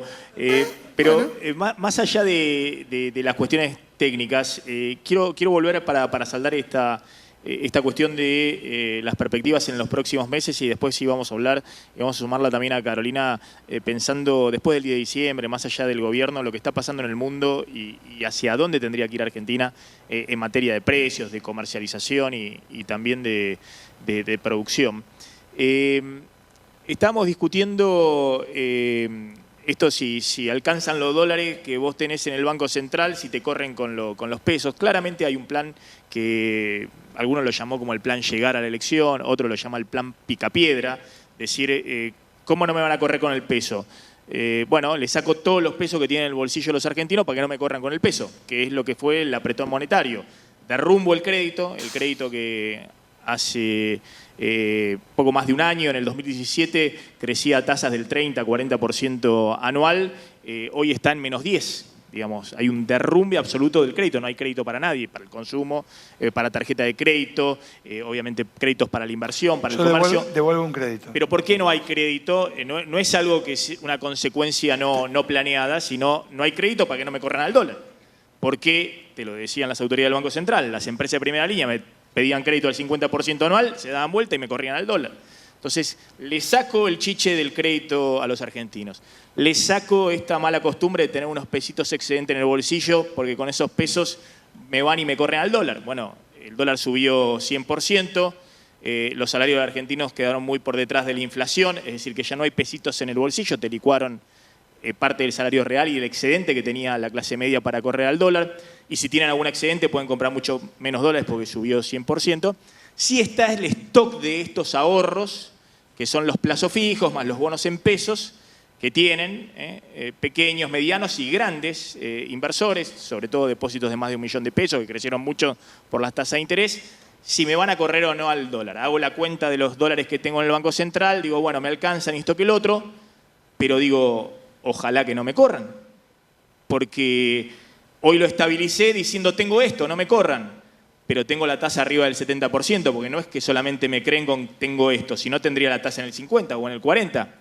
Speaker 2: Pero
Speaker 5: bueno.
Speaker 2: Más allá de las cuestiones técnicas, quiero volver para saldar esta cuestión de las perspectivas en los próximos meses y después sí vamos a hablar y vamos a sumarla también a Carolina pensando después del 10 de diciembre, más allá del gobierno, lo que está pasando en el mundo y hacia dónde tendría que ir Argentina en materia de precios, de comercialización y también de producción. Estábamos discutiendo esto si alcanzan los dólares que vos tenés en el Banco Central, si te corren con los pesos. Claramente hay un plan que algunos lo llamó como el plan llegar a la elección, otro lo llama el plan picapiedra, decir, ¿cómo no me van a correr con el peso? Bueno, le saco todos los pesos que tienen en el bolsillo los argentinos para que no me corran con el peso, que es lo que fue el apretón monetario. Derrumbo el crédito que hace poco más de un año, en el 2017, crecía a tasas del 30-40% anual, hoy está en menos 10%. Digamos, hay un derrumbe absoluto del crédito, no hay crédito para nadie, para el consumo, para tarjeta de crédito, obviamente créditos para la inversión, para el comercio.
Speaker 5: Devuelvo un crédito.
Speaker 2: Pero ¿por qué no hay crédito? No es algo que es una consecuencia no planeada, sino no hay crédito para que no me corran al dólar. Porque, te lo decían las autoridades del Banco Central, las empresas de primera línea me pedían crédito al 50% anual, se daban vuelta y me corrían al dólar. Entonces, le saco el chiche del crédito a los argentinos. Le saco esta mala costumbre de tener unos pesitos excedentes en el bolsillo, porque con esos pesos me van y me corren al dólar. Bueno, el dólar subió 100%, los salarios de argentinos quedaron muy por detrás de la inflación, es decir, que ya no hay pesitos en el bolsillo, te licuaron parte del salario real y el excedente que tenía la clase media para correr al dólar. Y si tienen algún excedente pueden comprar mucho menos dólares porque subió 100%. Sí está el stock de estos ahorros, que son los plazos fijos más los bonos en pesos, que tienen pequeños, medianos y grandes inversores, sobre todo depósitos de más de 1 millón de pesos, que crecieron mucho por las tasas de interés, si me van a correr o no al dólar. Hago la cuenta de los dólares que tengo en el Banco Central, digo, bueno, me alcanzan esto que el otro, pero digo, ojalá que no me corran, porque hoy lo estabilicé diciendo, tengo esto, no me corran, pero tengo la tasa arriba del 70%, porque no es que solamente me creen con tengo esto, sino tendría la tasa en el 50 o en el 40.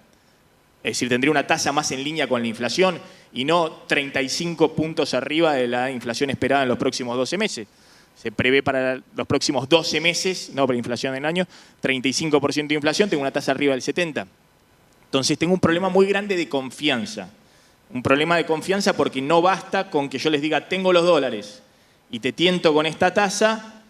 Speaker 2: Es decir, tendría una tasa más en línea con la inflación y no 35 puntos arriba de la inflación esperada en los próximos 12 meses. Se prevé para los próximos 12 meses, no para la inflación del año, 35% de inflación, tengo una tasa arriba del 70%. Entonces tengo un problema muy grande de confianza. Un problema de confianza porque no basta con que yo les diga tengo los dólares y te tiento con esta tasa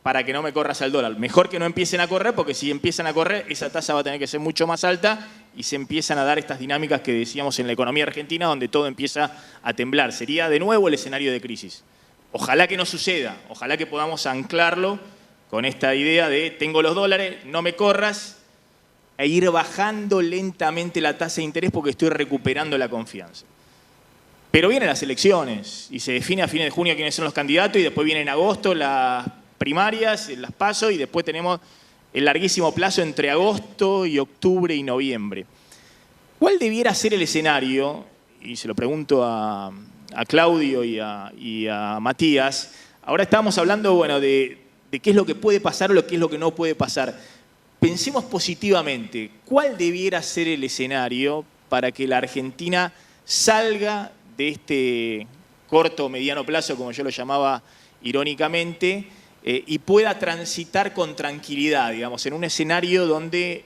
Speaker 2: para que no me corras al dólar. Mejor que no empiecen a correr, porque si empiezan a correr, esa tasa va a tener que ser mucho más alta y se empiezan a dar estas dinámicas que decíamos en la economía argentina, donde todo empieza a temblar. Sería de nuevo el escenario de crisis. Ojalá que no suceda, ojalá que podamos anclarlo con esta idea de tengo los dólares, no me corras, e ir bajando lentamente la tasa de interés porque estoy recuperando la confianza. Pero vienen las elecciones y se define a fines de junio quiénes son los candidatos y después vienen en agosto las primarias, las PASO y después tenemos el larguísimo plazo entre agosto y octubre y noviembre. ¿Cuál debiera ser el escenario? Y se lo pregunto a Claudio y a Matías. Ahora estábamos hablando de qué es lo que puede pasar o qué es lo que no puede pasar. Pensemos positivamente. ¿Cuál debiera ser el escenario para que la Argentina salga de este corto o mediano plazo, como yo lo llamaba irónicamente, y pueda transitar con tranquilidad, digamos, en un escenario donde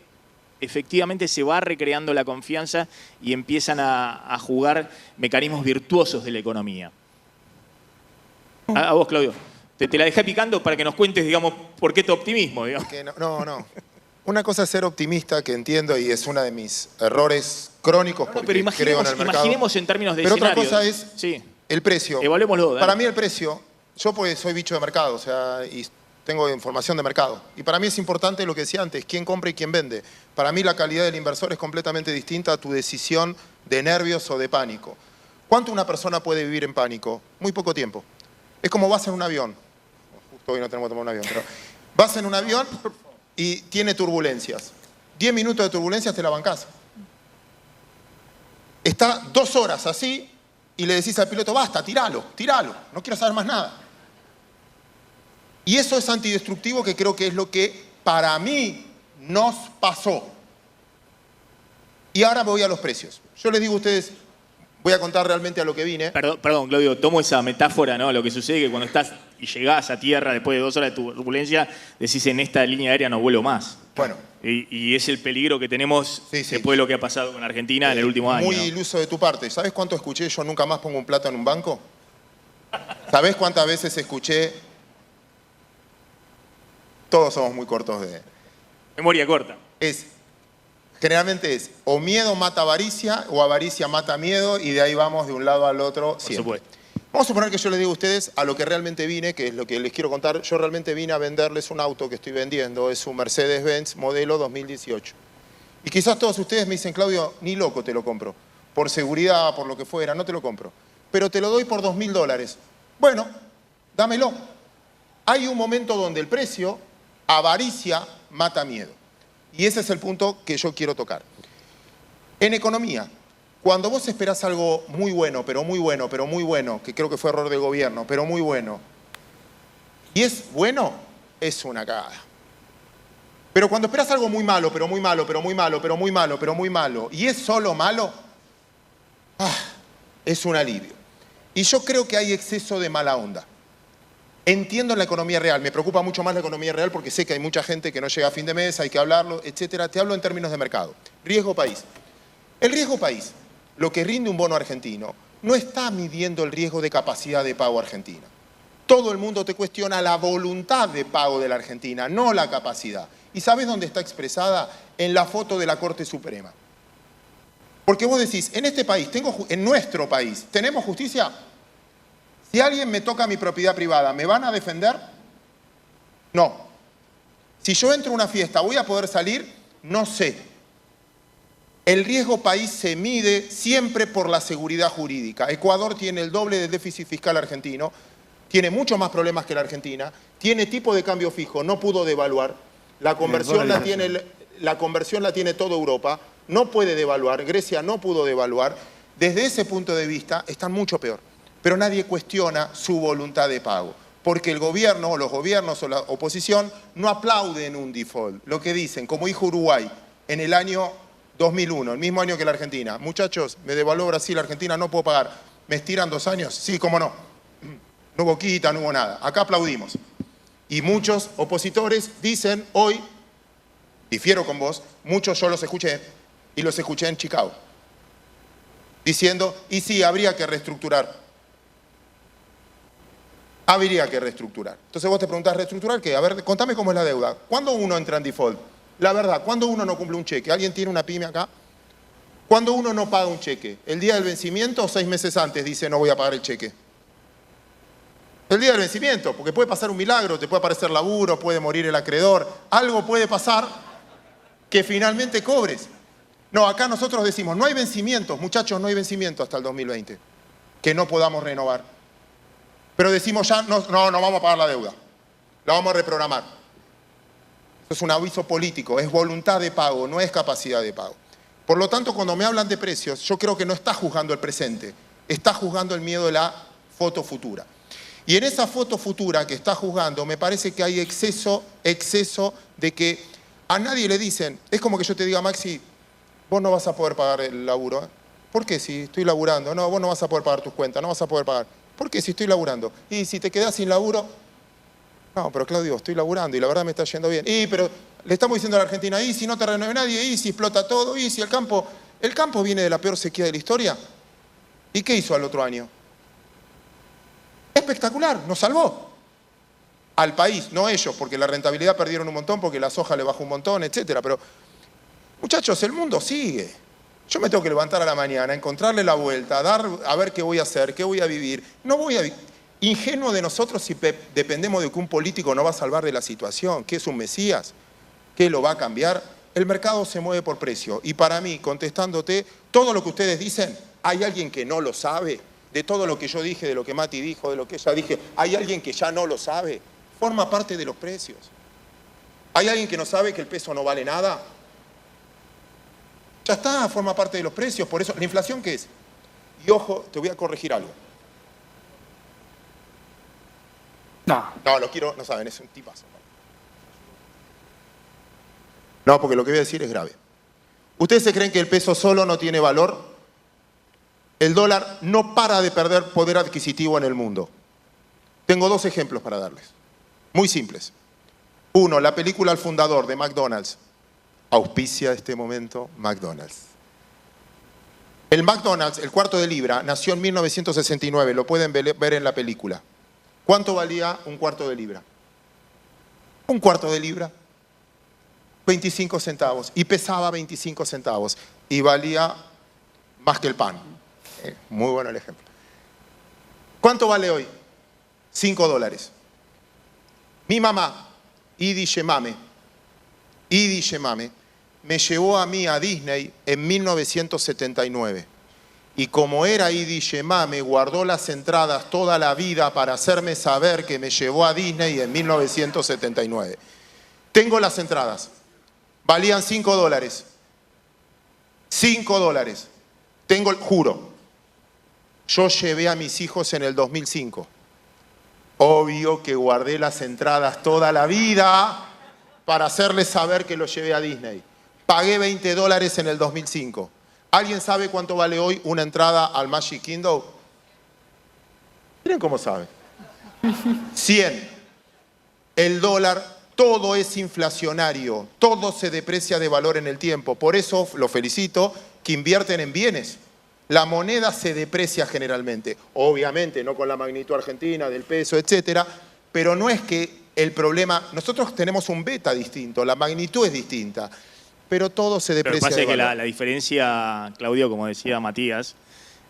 Speaker 2: efectivamente se va recreando la confianza y empiezan a jugar mecanismos virtuosos de la economía? A vos, Claudio. Te la dejé picando para que nos cuentes, digamos, por qué tu optimismo. Digamos.
Speaker 4: No. Una cosa es ser optimista, que entiendo, y es uno de mis errores crónicos porque
Speaker 2: pero
Speaker 4: creo en el mercado.
Speaker 2: Imaginemos en términos de
Speaker 4: pero
Speaker 2: escenario.
Speaker 4: Otra cosa es el precio.
Speaker 2: Evaluémoslo. Dale.
Speaker 4: Para mí el precio, yo pues soy bicho de mercado, o sea, y tengo información de mercado. Y para mí es importante lo que decía antes, quién compra y quién vende. Para mí la calidad del inversor es completamente distinta a tu decisión de nervios o de pánico. ¿Cuánto una persona puede vivir en pánico? Muy poco tiempo. Es como vas en un avión. Justo hoy no tenemos que tomar un avión, pero vas en un avión y tiene turbulencias. 10 minutos de turbulencias te la bancás. Está 2 horas así y le decís al piloto, basta, tíralo, no quiero saber más nada. Y eso es antidestructivo, que creo que es lo que para mí nos pasó. Y ahora me voy a los precios. Yo les digo a ustedes, voy a contar realmente a lo que vine.
Speaker 2: Perdón, Claudio, tomo esa metáfora, ¿no? Lo que sucede es que cuando estás y llegás a tierra después de 2 horas de turbulencia, decís en esta línea aérea no vuelo más.
Speaker 4: Bueno.
Speaker 2: Y es el peligro que tenemos después de lo que ha pasado con Argentina en el último año.
Speaker 4: Muy iluso de tu parte. ¿Sabes cuánto escuché yo nunca más pongo un plato en un banco? ¿Sabés cuántas veces escuché? Todos somos muy cortos de...
Speaker 2: Memoria corta.
Speaker 4: Generalmente es o miedo mata avaricia o avaricia mata miedo y de ahí vamos de un lado al otro siempre.
Speaker 2: Por supuesto.
Speaker 4: Vamos a suponer que yo les digo a ustedes a lo que realmente vine, que es lo que les quiero contar. Yo realmente vine a venderles un auto que estoy vendiendo. Es un Mercedes-Benz modelo 2018. Y quizás todos ustedes me dicen, Claudio, ni loco te lo compro. Por seguridad, por lo que fuera, no te lo compro. Pero te lo doy por $2.000. Bueno, dámelo. Hay un momento donde el precio, avaricia, mata miedo. Y ese es el punto que yo quiero tocar. En economía, cuando vos esperás algo muy bueno, pero muy bueno, pero muy bueno, que creo que fue error del gobierno, pero muy bueno, y es bueno, es una cagada. Pero cuando esperás algo muy malo, pero muy malo, pero muy malo, pero muy malo, pero muy malo, y es solo malo, es un alivio. Y yo creo que hay exceso de mala onda. Entiendo la economía real, me preocupa mucho más la economía real porque sé que hay mucha gente que no llega a fin de mes, hay que hablarlo, etcétera. Te hablo en términos de mercado. Riesgo país. El riesgo país, lo que rinde un bono argentino, no está midiendo el riesgo de capacidad de pago argentina. Todo el mundo te cuestiona la voluntad de pago de la Argentina, no la capacidad. ¿Y sabes dónde está expresada? En la foto de la Corte Suprema. Porque vos decís, en este país, en nuestro país, ¿tenemos justicia? Si alguien me toca mi propiedad privada, ¿me van a defender? No. Si yo entro a una fiesta, ¿voy a poder salir? No sé. El riesgo país se mide siempre por la seguridad jurídica. Ecuador tiene el doble del déficit fiscal argentino, tiene muchos más problemas que la Argentina, tiene tipo de cambio fijo, no pudo devaluar, la conversión la tiene toda Europa, no puede devaluar, Grecia no pudo devaluar. Desde ese punto de vista están mucho peor. Pero nadie cuestiona su voluntad de pago, porque el gobierno o los gobiernos o la oposición no aplauden un default. Lo que dicen, como dijo Uruguay en el año 2001, el mismo año que la Argentina, muchachos, me devaluó Brasil, Argentina, no puedo pagar. ¿Me estiran 2 años? Sí, cómo no. No hubo quita, no hubo nada. Acá aplaudimos. Y muchos opositores dicen hoy, difiero con vos, muchos yo los escuché y los escuché en Chicago, diciendo, y sí, habría que reestructurar. Habría que reestructurar. Entonces vos te preguntás, ¿reestructurar qué? A ver, contame cómo es la deuda. ¿Cuándo uno entra en default? La verdad, ¿cuándo uno no cumple un cheque? ¿Alguien tiene una pyme acá? ¿Cuándo uno no paga un cheque? ¿El día del vencimiento o 6 meses antes dice no voy a pagar el cheque? El día del vencimiento, porque puede pasar un milagro, te puede aparecer laburo, puede morir el acreedor, algo puede pasar que finalmente cobres. No, acá nosotros decimos, no hay vencimientos, muchachos, no hay vencimiento hasta el 2020, que no podamos renovar. Pero decimos ya, no vamos a pagar la deuda, la vamos a reprogramar. Eso es un aviso político, es voluntad de pago, no es capacidad de pago. Por lo tanto, cuando me hablan de precios, yo creo que no está juzgando el presente, está juzgando el miedo de la foto futura. Y en esa foto futura que está juzgando, me parece que hay exceso de que a nadie le dicen, es como que yo te diga, Maxi, vos no vas a poder pagar el laburo. ¿Eh? ¿Por qué? Si estoy laburando. No, vos no vas a poder pagar tus cuentas, no vas a poder pagar. ¿Por qué? Si estoy laburando. Y si te quedás sin laburo, no, pero Claudio, estoy laburando y la verdad me está yendo bien. Y pero le estamos diciendo a la Argentina, y si no te renueve nadie, y si explota todo, y si el campo viene de la peor sequía de la historia. ¿Y qué hizo al otro año? Espectacular, nos salvó. Al país, no ellos, porque la rentabilidad perdieron un montón, porque la soja le bajó un montón, etcétera. Pero, muchachos, el mundo sigue. Yo me tengo que levantar a la mañana, encontrarle la vuelta, a ver qué voy a hacer, qué voy a vivir. No voy a vivir. Ingenuo de nosotros si dependemos de que un político nos va a salvar de la situación. ¿Qué es un mesías? ¿Qué lo va a cambiar? El mercado se mueve por precio. Y para mí, contestándote, todo lo que ustedes dicen, ¿hay alguien que no lo sabe? De todo lo que yo dije, de lo que Mati dijo, de lo que ella dije, ¿hay alguien que ya no lo sabe? Forma parte de los precios. ¿Hay alguien que no sabe que el peso no vale nada? Ya está, forma parte de los precios. Por eso, ¿la inflación qué es? Y ojo, te voy a corregir algo. No, no saben, es un tipazo. No, porque lo que voy a decir es grave. ¿Ustedes se creen que el peso solo no tiene valor? El dólar no para de perder poder adquisitivo en el mundo. Tengo 2 ejemplos para darles, muy simples. Uno, la película El Fundador de McDonald's. Auspicia este momento McDonald's. El McDonald's, el cuarto de libra, nació en 1969, lo pueden ver en la película. ¿Cuánto valía un cuarto de libra? Un cuarto de libra. 25 centavos. Y pesaba 25 centavos. Y valía más que el pan. Muy bueno el ejemplo. ¿Cuánto vale hoy? $5. Mi mamá, Idi Yemame, me llevó a mí a Disney en 1979. Y como era Idi Yemame, guardó las entradas toda la vida para hacerme saber que me llevó a Disney en 1979. Tengo las entradas. Valían $5. $5. Tengo el juro. Yo llevé a mis hijos en el 2005. Obvio que guardé las entradas toda la vida para hacerles saber que los llevé a Disney. Pagué $20 en el 2005. ¿Alguien sabe cuánto vale hoy una entrada al Magic Kingdom? Miren cómo sabe. 100. El dólar, todo es inflacionario. Todo se deprecia de valor en el tiempo. Por eso lo felicito que invierten en bienes. La moneda se deprecia generalmente. Obviamente, no con la magnitud argentina, del peso, etcétera. Pero no es que el problema... Nosotros tenemos un beta distinto, la magnitud es distinta. Pero todo se deprecia.
Speaker 2: Pero pasa que la diferencia, Claudio, como decía Matías,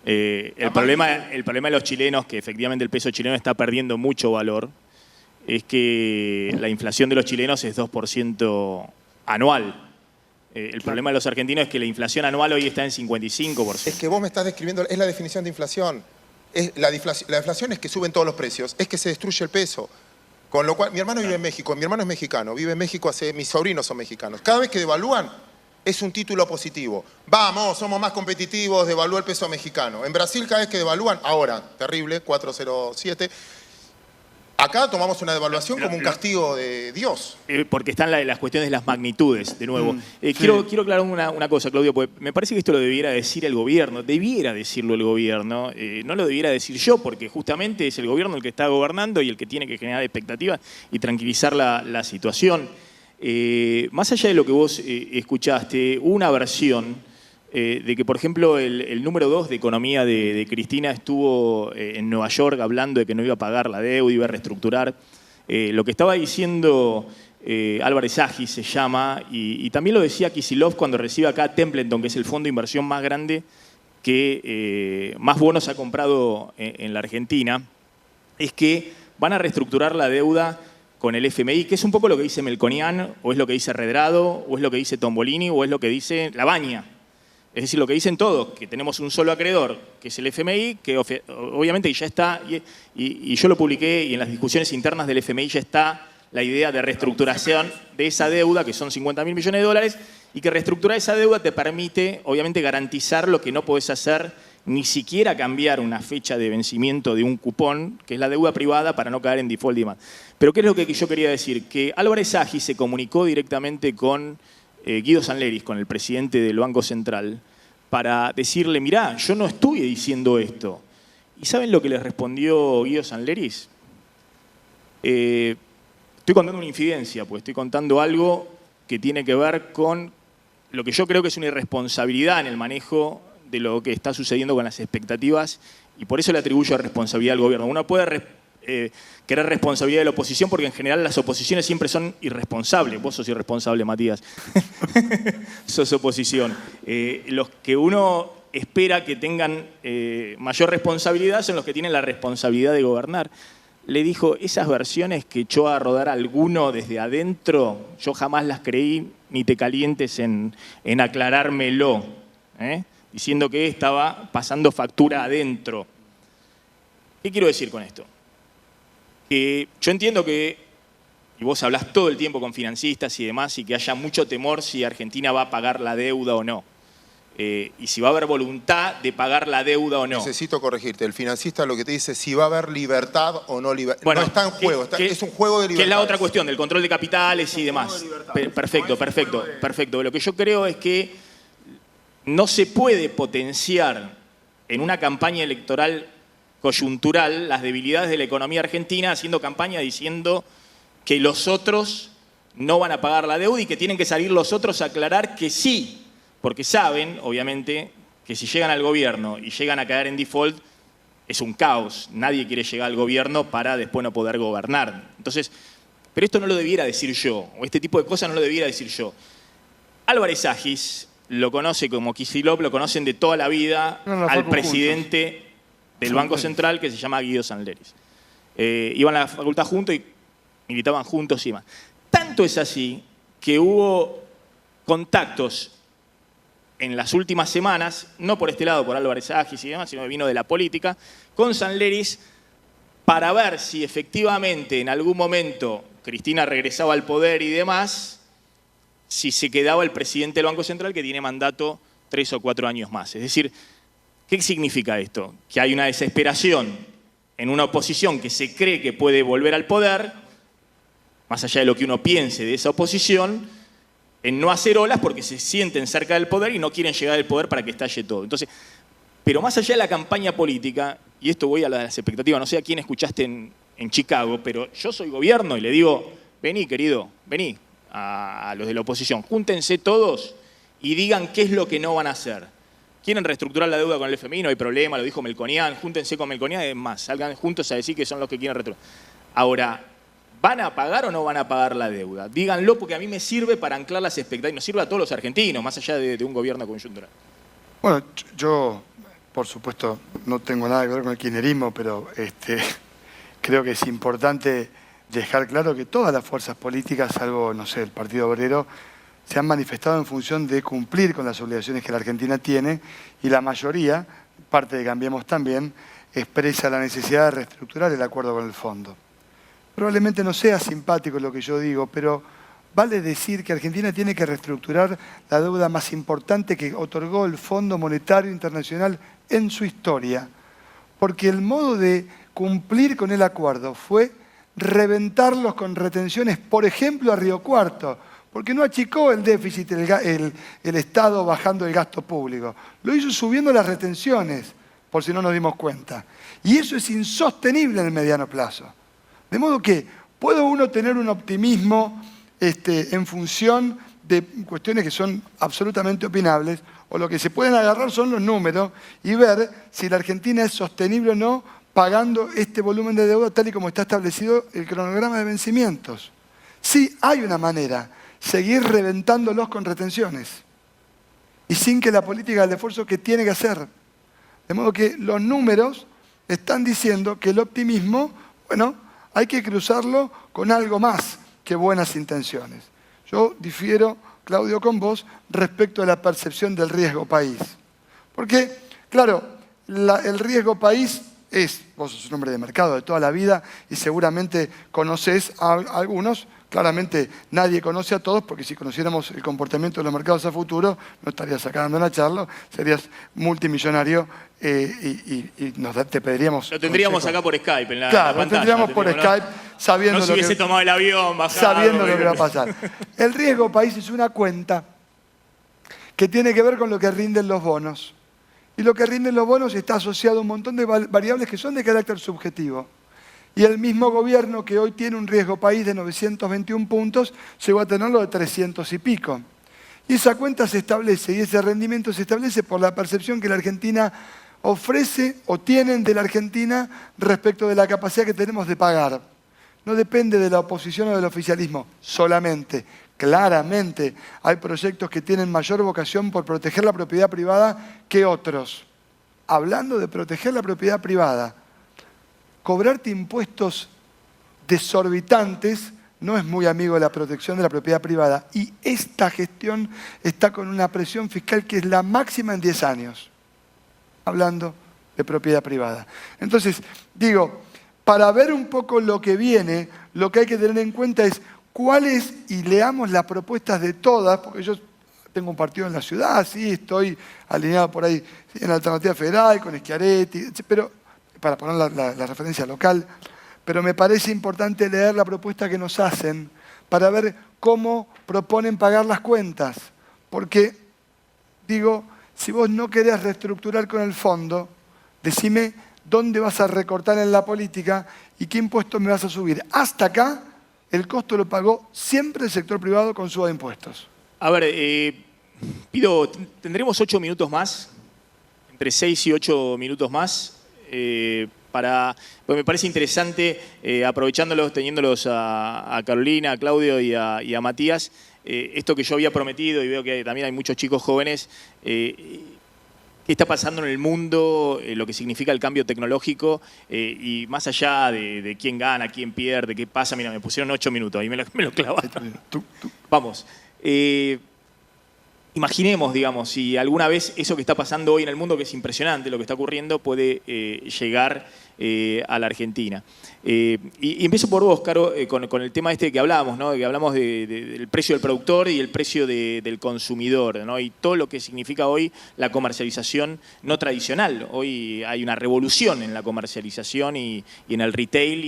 Speaker 2: el problema de los chilenos, que efectivamente el peso chileno está perdiendo mucho valor, es que la inflación de los chilenos es 2% anual. El problema de los argentinos es que la inflación anual hoy está en 55%.
Speaker 4: Es que vos me estás describiendo, es la definición de inflación. La inflación es que suben todos los precios, es que se destruye el peso. Con lo cual, mi hermano vive en México, mi hermano es mexicano, vive en México, mis sobrinos son mexicanos. Cada vez que devalúan, es un título positivo. Vamos, somos más competitivos, devalúa el peso mexicano. En Brasil, cada vez que devalúan, ahora, terrible, 4.07. Acá tomamos una devaluación como un castigo de Dios.
Speaker 2: Porque están las cuestiones de las magnitudes, de nuevo. Quiero aclarar una cosa, Claudio, porque me parece que esto lo debiera decir el gobierno. Debiera decirlo el gobierno. No lo debiera decir yo, porque justamente es el gobierno el que está gobernando y el que tiene que generar expectativas y tranquilizar la situación. Más allá de lo que vos escuchaste, una versión de que, por ejemplo, el número 2 de economía de Cristina estuvo en Nueva York hablando de que no iba a pagar la deuda, iba a reestructurar. Lo que estaba diciendo Álvarez Agis se llama, y también lo decía Kicillof cuando recibe acá a Templeton, que es el fondo de inversión más grande que más bonos ha comprado en la Argentina, es que van a reestructurar la deuda con el FMI, que es un poco lo que dice Melconian, o es lo que dice Redrado, o es lo que dice Tombolini, o es lo que dice Labaña. Es decir, lo que dicen todos, que tenemos un solo acreedor, que es el FMI, que obviamente ya está, y yo lo publiqué, y en las discusiones internas del FMI ya está la idea de reestructuración de esa deuda, que son 50.000 millones de dólares, y que reestructurar esa deuda te permite, obviamente, garantizar lo que no podés hacer, ni siquiera cambiar una fecha de vencimiento de un cupón, que es la deuda privada, para no caer en default y demás. Pero ¿qué es lo que yo quería decir? Que Álvarez Agis se comunicó directamente con Guido Sanleris, con el presidente del Banco Central, para decirle, mirá, yo no estuve diciendo esto. ¿Y saben lo que les respondió Guido Sanleris? Estoy contando una infidencia, pues estoy contando algo que tiene que ver con lo que yo creo que es una irresponsabilidad en el manejo de lo que está sucediendo con las expectativas, y por eso le atribuyo responsabilidad al gobierno. Uno puede querer responsabilidad de la oposición, porque en general las oposiciones siempre son irresponsables. Vos sos irresponsable, Matías. Sos oposición. Los que uno espera que tengan mayor responsabilidad son los que tienen la responsabilidad de gobernar. Le dijo, esas versiones que echó a rodar alguno desde adentro, yo jamás las creí, ni te calientes en aclarármelo, diciendo que estaba pasando factura adentro. ¿Qué quiero decir con esto? Que yo entiendo que, y vos hablás todo el tiempo con financistas y demás, y que haya mucho temor si Argentina va a pagar la deuda o no. Y si va a haber voluntad de pagar la deuda o no.
Speaker 4: Necesito corregirte. El financista lo que te dice es si va a haber libertad o no libertad.
Speaker 2: Bueno,
Speaker 4: no está en juego, es un juego de libertad.
Speaker 2: Que es la otra cuestión, del control de capitales y demás. Perfecto. Lo que yo creo es que no se puede potenciar en una campaña electoral coyuntural las debilidades de la economía argentina haciendo campaña diciendo que los otros no van a pagar la deuda y que tienen que salir los otros a aclarar que sí, porque saben, obviamente, que si llegan al gobierno y llegan a caer en default es un caos. Nadie quiere llegar al gobierno para después no poder gobernar. Entonces, pero esto no lo debiera decir yo, o este tipo de cosas no lo debiera decir yo. Álvarez Agis lo conoce como Kicillof, lo conocen de toda la vida al presidente del Banco Central, que se llama Guido Sanleris. Iban a la facultad juntos y militaban juntos y demás. Tanto es así que hubo contactos en las últimas semanas, no por este lado, por Álvarez Agis y demás, sino que vino de la política, con Sanleris para ver si efectivamente en algún momento Cristina regresaba al poder y demás, si se quedaba el presidente del Banco Central, que tiene mandato 3 o 4 años más. Es decir, ¿qué significa esto? Que hay una desesperación en una oposición que se cree que puede volver al poder, más allá de lo que uno piense de esa oposición, en no hacer olas porque se sienten cerca del poder y no quieren llegar al poder para que estalle todo. Entonces, pero más allá de la campaña política, y esto voy a las expectativas, no sé a quién escuchaste en Chicago, pero yo soy gobierno y le digo, vení querido, vení a los de la oposición, júntense todos y digan qué es lo que no van a hacer. ¿Quieren reestructurar la deuda con el FMI? No hay problema, lo dijo Melconian, júntense con Melconian, es más, salgan juntos a decir que son los que quieren reestructurar. Ahora, ¿van a pagar o no van a pagar la deuda? Díganlo porque a mí me sirve para anclar las expectativas, nos sirve a todos los argentinos, más allá de un gobierno coyuntural.
Speaker 5: Bueno, yo, por supuesto, no tengo nada que ver con el kirchnerismo, pero creo que es importante dejar claro que todas las fuerzas políticas, salvo, no sé, el Partido Obrero, se han manifestado en función de cumplir con las obligaciones que la Argentina tiene y la mayoría, parte de Cambiemos también, expresa la necesidad de reestructurar el acuerdo con el fondo. Probablemente no sea simpático lo que yo digo, pero vale decir que Argentina tiene que reestructurar la deuda más importante que otorgó el Fondo Monetario Internacional en su historia, porque el modo de cumplir con el acuerdo fue reventarlos con retenciones, por ejemplo, a Río Cuarto, porque no achicó el déficit el Estado bajando el gasto público, lo hizo subiendo las retenciones, por si no nos dimos cuenta. Y eso es insostenible en el mediano plazo. De modo que puede uno tener un optimismo en función de cuestiones que son absolutamente opinables, o lo que se pueden agarrar son los números y ver si la Argentina es sostenible o no pagando este volumen de deuda tal y como está establecido el cronograma de vencimientos. Sí, hay una manera, seguir reventándolos con retenciones y sin que la política del esfuerzo que tiene que hacer. De modo que los números están diciendo que el optimismo, bueno, hay que cruzarlo con algo más que buenas intenciones. Yo difiero, Claudio, con vos respecto a la percepción del riesgo país. Porque, claro, el riesgo país es, vos sos un hombre de mercado de toda la vida y seguramente conoces a algunos, claramente nadie conoce a todos, porque si conociéramos el comportamiento de los mercados a futuro, no estarías acá dando una charla, serías multimillonario y te pediríamos...
Speaker 2: Lo tendríamos acá por Skype en la
Speaker 5: claro,
Speaker 2: pantalla.
Speaker 5: Lo tendríamos por Skype sabiendo
Speaker 2: no se hubiese tomado el avión, bajado,
Speaker 5: sabiendo lo que va a pasar. El riesgo país es una cuenta que tiene que ver con lo que rinden los bonos. Y lo que rinden los bonos está asociado a un montón de variables que son de carácter subjetivo. Y el mismo gobierno que hoy tiene un riesgo país de 921 puntos, llegó a tenerlo de 300 y pico. Y esa cuenta se establece, y ese rendimiento se establece por la percepción que la Argentina ofrece o tienen de la Argentina respecto de la capacidad que tenemos de pagar. No depende de la oposición o del oficialismo solamente. Claramente hay proyectos que tienen mayor vocación por proteger la propiedad privada que otros. Hablando de proteger la propiedad privada, cobrarte impuestos desorbitantes no es muy amigo de la protección de la propiedad privada. Y esta gestión está con una presión fiscal que es la máxima en 10 años. Hablando de propiedad privada. Entonces, digo, para ver un poco lo que viene, lo que hay que tener en cuenta es cuáles, y leamos las propuestas de todas, porque yo tengo un partido en la ciudad, sí, estoy alineado por ahí en la Alternativa Federal, con Schiaretti, pero para poner la referencia local, pero me parece importante leer la propuesta que nos hacen para ver cómo proponen pagar las cuentas. Porque, digo, si vos no querés reestructurar con el fondo, decime dónde vas a recortar en la política y qué impuestos me vas a subir. Hasta acá, el costo lo pagó siempre el sector privado con suba de impuestos.
Speaker 2: A ver, tendremos 8 minutos más, entre 6 y 8 minutos más, pues me parece interesante, aprovechándolos, teniéndolos a Carolina, a Claudio y a Matías, esto que yo había prometido, y veo que también hay muchos chicos jóvenes, qué está pasando en el mundo, lo que significa el cambio tecnológico, y más allá de quién gana, quién pierde, qué pasa. Mira, me pusieron 8 minutos, ahí me lo clavaron. Vamos. Imaginemos, digamos, si alguna vez eso que está pasando hoy en el mundo, que es impresionante lo que está ocurriendo, puede llegar a la Argentina. Y empiezo por vos, Caro, con el tema este que hablábamos, ¿no? Que hablamos del precio del productor y el precio del consumidor, ¿no? Y todo lo que significa hoy la comercialización no tradicional. Hoy hay una revolución en la comercialización y en el retail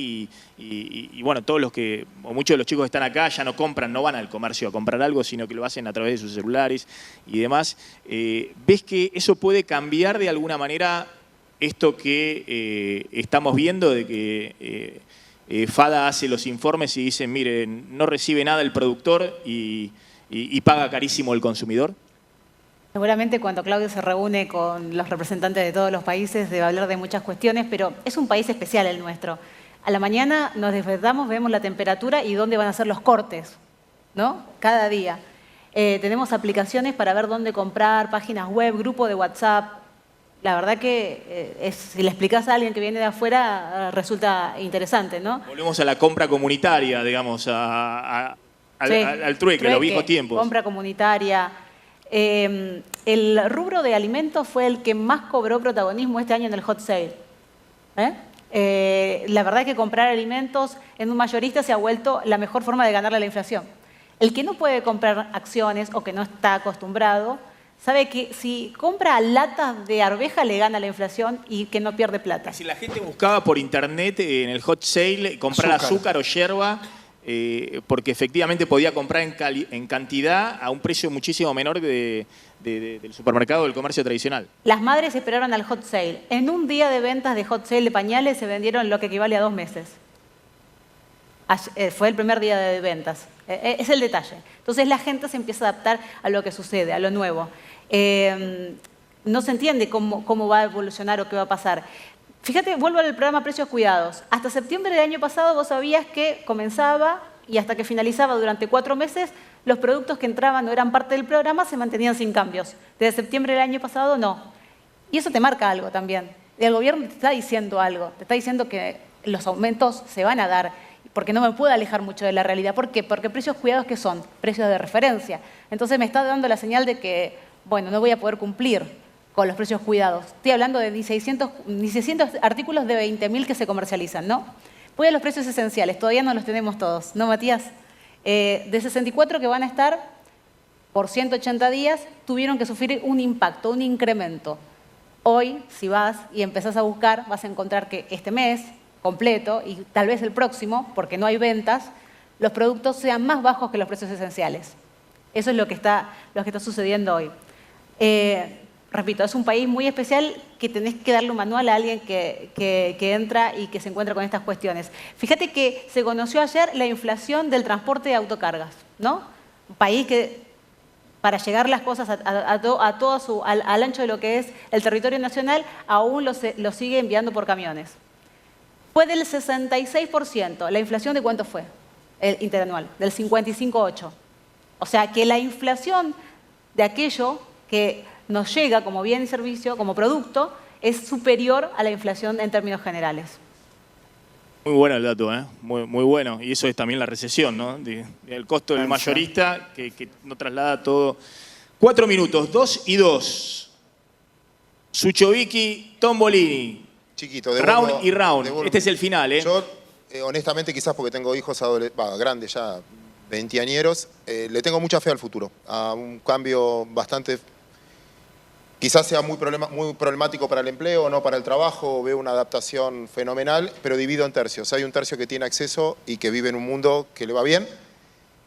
Speaker 2: y bueno, todos los que, o muchos de los chicos que están acá ya no compran, no van al comercio a comprar algo, sino que lo hacen a través de sus celulares y demás. ¿Ves que eso puede cambiar de alguna manera esto que estamos viendo, de que FADA hace los informes y dicen, miren, no recibe nada el productor y paga carísimo el consumidor?
Speaker 3: Seguramente cuando Claudio se reúne con los representantes de todos los países debe hablar de muchas cuestiones, pero es un país especial el nuestro. A la mañana nos despertamos, vemos la temperatura y dónde van a ser los cortes, ¿no? Cada día. Tenemos aplicaciones para ver dónde comprar, páginas web, grupo de WhatsApp. La verdad que si le explicás a alguien que viene de afuera resulta interesante, ¿no?
Speaker 2: Volvemos a la compra comunitaria, digamos, al trueque, a los viejos tiempos.
Speaker 3: Compra comunitaria. El rubro de alimentos fue el que más cobró protagonismo este año en el hot sale. La verdad es que comprar alimentos en un mayorista se ha vuelto la mejor forma de ganarle a la inflación. El que no puede comprar acciones o que no está acostumbrado, sabe que si compra latas de arveja le gana la inflación y que no pierde plata.
Speaker 2: Si la gente buscaba por internet en el hot sale comprar azúcar o yerba, porque efectivamente podía comprar en cantidad a un precio muchísimo menor del supermercado o del comercio tradicional.
Speaker 3: Las madres esperaron al hot sale. En un día de ventas de hot sale de pañales se vendieron lo que equivale a 2 meses. Fue el primer día de ventas. Es el detalle. Entonces la gente se empieza a adaptar a lo que sucede, a lo nuevo. No se entiende cómo va a evolucionar o qué va a pasar. Fíjate, vuelvo al programa Precios Cuidados. Hasta septiembre del año pasado vos sabías que comenzaba y hasta que finalizaba durante 4 meses, los productos que entraban o eran parte del programa se mantenían sin cambios. Desde septiembre del año pasado, no. Y eso te marca algo también. El gobierno te está diciendo algo. Te está diciendo que los aumentos se van a dar, porque no me puedo alejar mucho de la realidad. ¿Por qué? Porque precios cuidados, ¿qué son? Precios de referencia. Entonces me está dando la señal de que, bueno, no voy a poder cumplir con los precios cuidados. Estoy hablando de 600 artículos de 20.000 que se comercializan, ¿no? Voy a los precios esenciales, todavía no los tenemos todos, ¿no, Matías? De 64 que van a estar por 180 días, tuvieron que sufrir un impacto, un incremento. Hoy, si vas y empezás a buscar, vas a encontrar que este mes completo y tal vez el próximo, porque no hay ventas, los productos sean más bajos que los precios esenciales. Eso es lo que está sucediendo hoy. Repito, es un país muy especial que tenés que darle un manual a alguien que entra y que se encuentra con estas cuestiones. Fíjate que se conoció ayer la inflación del transporte de autocargas, ¿no? Un país que para llegar las cosas al ancho de lo que es el territorio nacional, aún lo sigue enviando por camiones. Fue del 66%. ¿La inflación de cuánto fue? El interanual, del 55,8%. O sea que la inflación de aquello que nos llega como bien y servicio, como producto, es superior a la inflación en términos generales.
Speaker 2: Muy bueno el dato, ¿eh? Muy bueno. Y eso es también la recesión, ¿no? El costo del mayorista que no traslada todo. 4 minutos, 2 y 2. Suchovicki, Tombolini.
Speaker 4: Chiquito,
Speaker 2: round y round. Este es el final, ¿eh?
Speaker 4: Yo, honestamente, quizás porque tengo hijos grandes ya, veinteañeros, le tengo mucha fe al futuro. A un cambio bastante... Quizás sea muy problemático para el empleo, no para el trabajo, veo una adaptación fenomenal, pero divido en tercios. Hay un tercio que tiene acceso y que vive en un mundo que le va bien,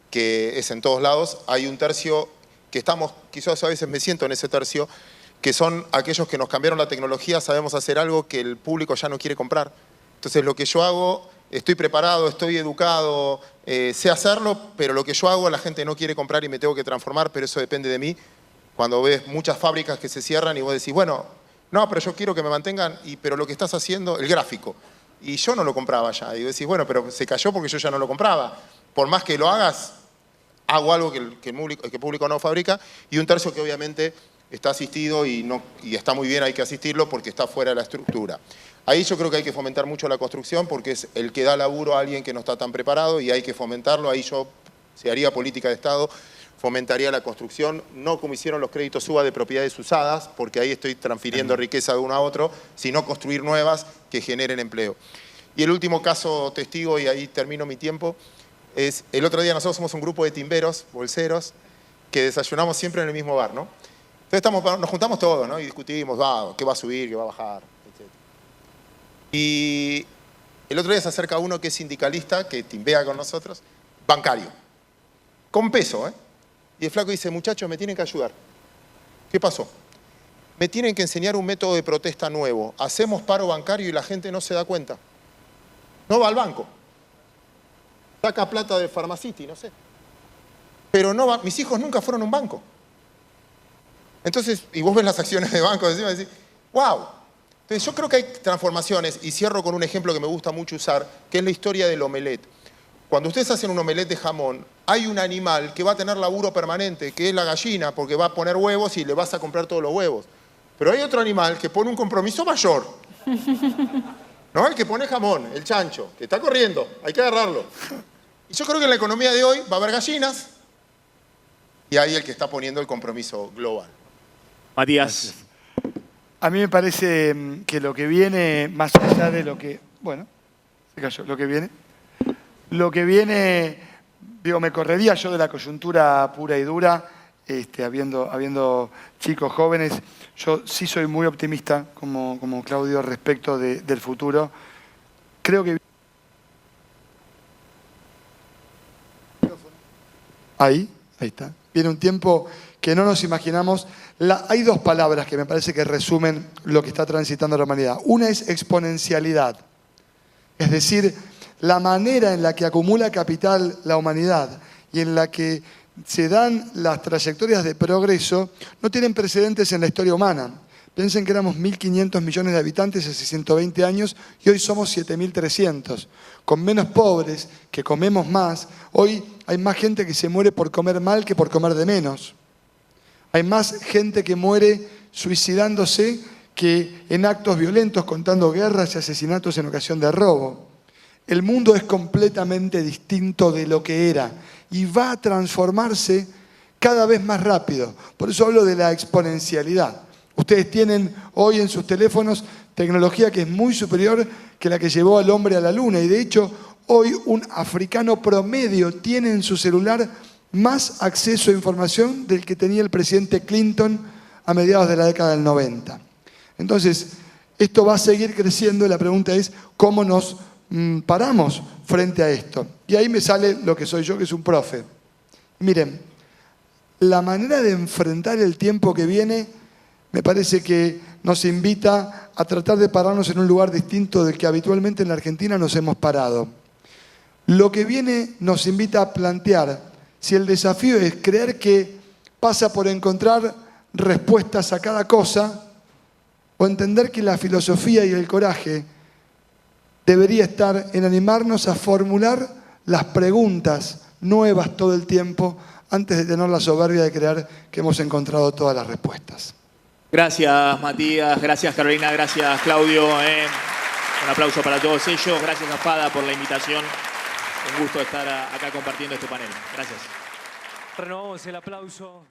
Speaker 4: que es en todos lados. Hay un tercio que estamos, quizás a veces me siento en ese tercio, que son aquellos que nos cambiaron la tecnología, sabemos hacer algo que el público ya no quiere comprar. Entonces lo que yo hago, estoy preparado, estoy educado, sé hacerlo, pero lo que yo hago la gente no quiere comprar y me tengo que transformar, pero eso depende de mí. Cuando ves muchas fábricas que se cierran y vos decís, bueno, No, pero yo quiero que me mantengan, pero lo que estás haciendo, el gráfico. Y yo no lo compraba ya. Y decís, bueno, pero se cayó porque yo ya no lo compraba. Por más que lo hagas, hago algo que el público no fabrica. Y un tercio que obviamente está asistido y está muy bien, hay que asistirlo porque está fuera de la estructura. Ahí yo creo que hay que fomentar mucho la construcción porque es el que da laburo a alguien que no está tan preparado y hay que fomentarlo. Ahí yo, si haría política de Estado, fomentaría la construcción, no como hicieron los créditos UBA de propiedades usadas, porque ahí estoy transfiriendo riqueza de uno a otro, sino construir nuevas que generen empleo. Y el último caso testigo, y ahí termino mi tiempo, es el otro día nosotros somos un grupo de timberos, bolseros, que desayunamos siempre en el mismo bar, ¿no? Entonces nos juntamos todos, ¿no? Y discutimos, qué va a subir, qué va a bajar, etc. Y el otro día se acerca uno que es sindicalista, que timbea con nosotros, bancario, con peso, ¿eh? Y el flaco dice, muchachos, me tienen que ayudar. ¿Qué pasó? Me tienen que enseñar un método de protesta nuevo. Hacemos paro bancario y la gente no se da cuenta. No va al banco. Saca plata del Pharmacity, no sé. Pero no va, mis hijos nunca fueron a un banco. Entonces, y vos ves las acciones de banco encima y decís, wow. Entonces yo creo que hay transformaciones, y cierro con un ejemplo que me gusta mucho usar, que es la historia del omelette. Cuando ustedes hacen un omelette de jamón, hay un animal que va a tener laburo permanente, que es la gallina, porque va a poner huevos y le vas a comprar todos los huevos. Pero hay otro animal que pone un compromiso mayor. ¿No? El que pone jamón, el chancho, que está corriendo, hay que agarrarlo. Y yo creo que en la economía de hoy va a haber gallinas y hay el que está poniendo el compromiso global.
Speaker 2: Matías.
Speaker 5: A mí me parece que lo que viene, más allá de lo que... Bueno, se cayó. Lo que viene, digo, me correría yo de la coyuntura pura y dura, habiendo chicos jóvenes. Yo sí soy muy optimista, como Claudio, respecto del futuro. Creo que... Ahí está. Viene un tiempo que no nos imaginamos. Hay dos palabras que me parece que resumen lo que está transitando la humanidad. Una es exponencialidad. Es decir, la manera en la que acumula capital la humanidad y en la que se dan las trayectorias de progreso no tienen precedentes en la historia humana. Piensen que éramos 1.500 millones de habitantes hace 120 años y hoy somos 7.300. Con menos pobres, que comemos más, hoy hay más gente que se muere por comer mal que por comer de menos. Hay más gente que muere suicidándose que en actos violentos, contando guerras y asesinatos en ocasión de robo. El mundo es completamente distinto de lo que era y va a transformarse cada vez más rápido. Por eso hablo de la exponencialidad. Ustedes tienen hoy en sus teléfonos tecnología que es muy superior que la que llevó al hombre a la luna. Y de hecho, hoy un africano promedio tiene en su celular más acceso a información del que tenía el presidente Clinton a mediados de la década del 90. Entonces, esto va a seguir creciendo y la pregunta es cómo nos paramos frente a esto. Y ahí me sale lo que soy yo, que es un profe. Miren, la manera de enfrentar el tiempo que viene me parece que nos invita a tratar de pararnos en un lugar distinto del que habitualmente en la Argentina nos hemos parado. Lo que viene nos invita a plantear si el desafío es creer que pasa por encontrar respuestas a cada cosa o entender que la filosofía y el coraje debería estar en animarnos a formular las preguntas nuevas todo el tiempo antes de tener la soberbia de creer que hemos encontrado todas las respuestas.
Speaker 2: Gracias, Matías. Gracias, Carolina. Gracias, Claudio. Un aplauso para todos ellos. Gracias a Fada por la invitación. Un gusto estar acá compartiendo este panel. Gracias.
Speaker 1: Renovamos el aplauso.